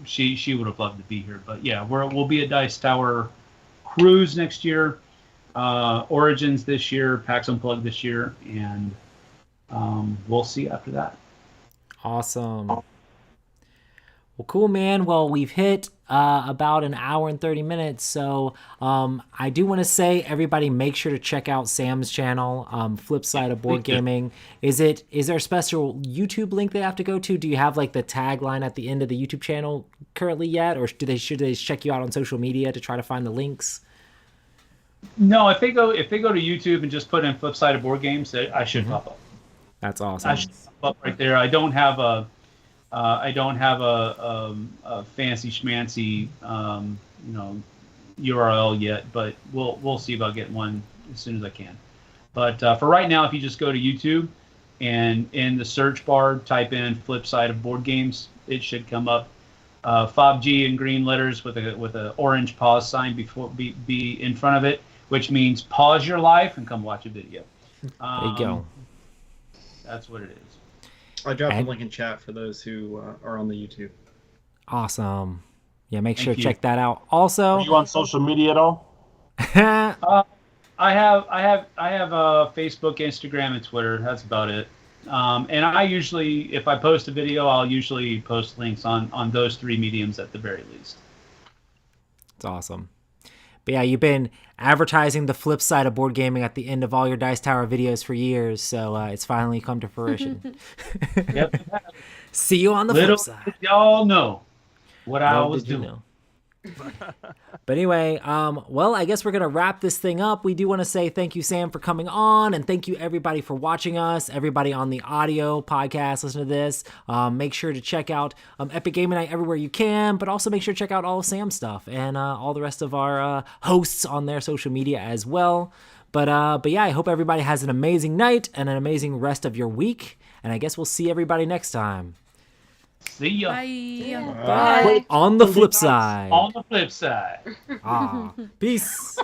she would have loved to be here. But yeah, we'll be at Dice Tower Cruise next year, Origins this year, PAX Unplugged this year, and we'll see after that. Awesome. Well, cool, man. Well, we've hit about an hour and 30 minutes. So I do want to say, everybody, make sure to check out Sam's channel, Flip Side of Board Gaming. Is there a special YouTube link they have to go to? Do you have like the tagline at the end of the YouTube channel currently yet? Or should they check you out on social media to try to find the links? No, if they go to YouTube and just put in Flip Side of Board Games, I should pop up. That's awesome. I should pop up right there. I don't have a fancy schmancy URL yet, but we'll see about getting one as soon as I can. But for right now, if you just go to YouTube and in the search bar type in Flip Side of Board Games, it should come up. FOBG in green letters with a orange pause sign be in front of it, which means pause your life and come watch a video. There you go. That's what it is. I dropped a link in chat for those who are on the YouTube. Awesome. Yeah, make sure to you. check that out. Also, Are you on social media at all? I have Facebook, Instagram, and Twitter. That's about it. And I usually, if I post a video, I'll usually post links on those three mediums at the very least. It's awesome. But yeah, you've been advertising the Flip Side of Board Gaming at the end of all your Dice Tower videos for years, so it's finally come to fruition. Yep. See you on the flip side. Did y'all know what I was doing. Know. But anyway, well, I guess we're going to wrap this thing up. We do want to say thank you, Sam, for coming on, and thank you, everybody, for watching us. Everybody on the audio podcast, listen to this. Make sure to check out Epic Gaming Night everywhere you can, but also make sure to check out all of Sam's stuff and all the rest of our hosts on their social media as well. But yeah, I hope everybody has an amazing night and an amazing rest of your week, and I guess we'll see everybody next time. See ya. Bye. Bye. On the flip side. On the flip side. Peace.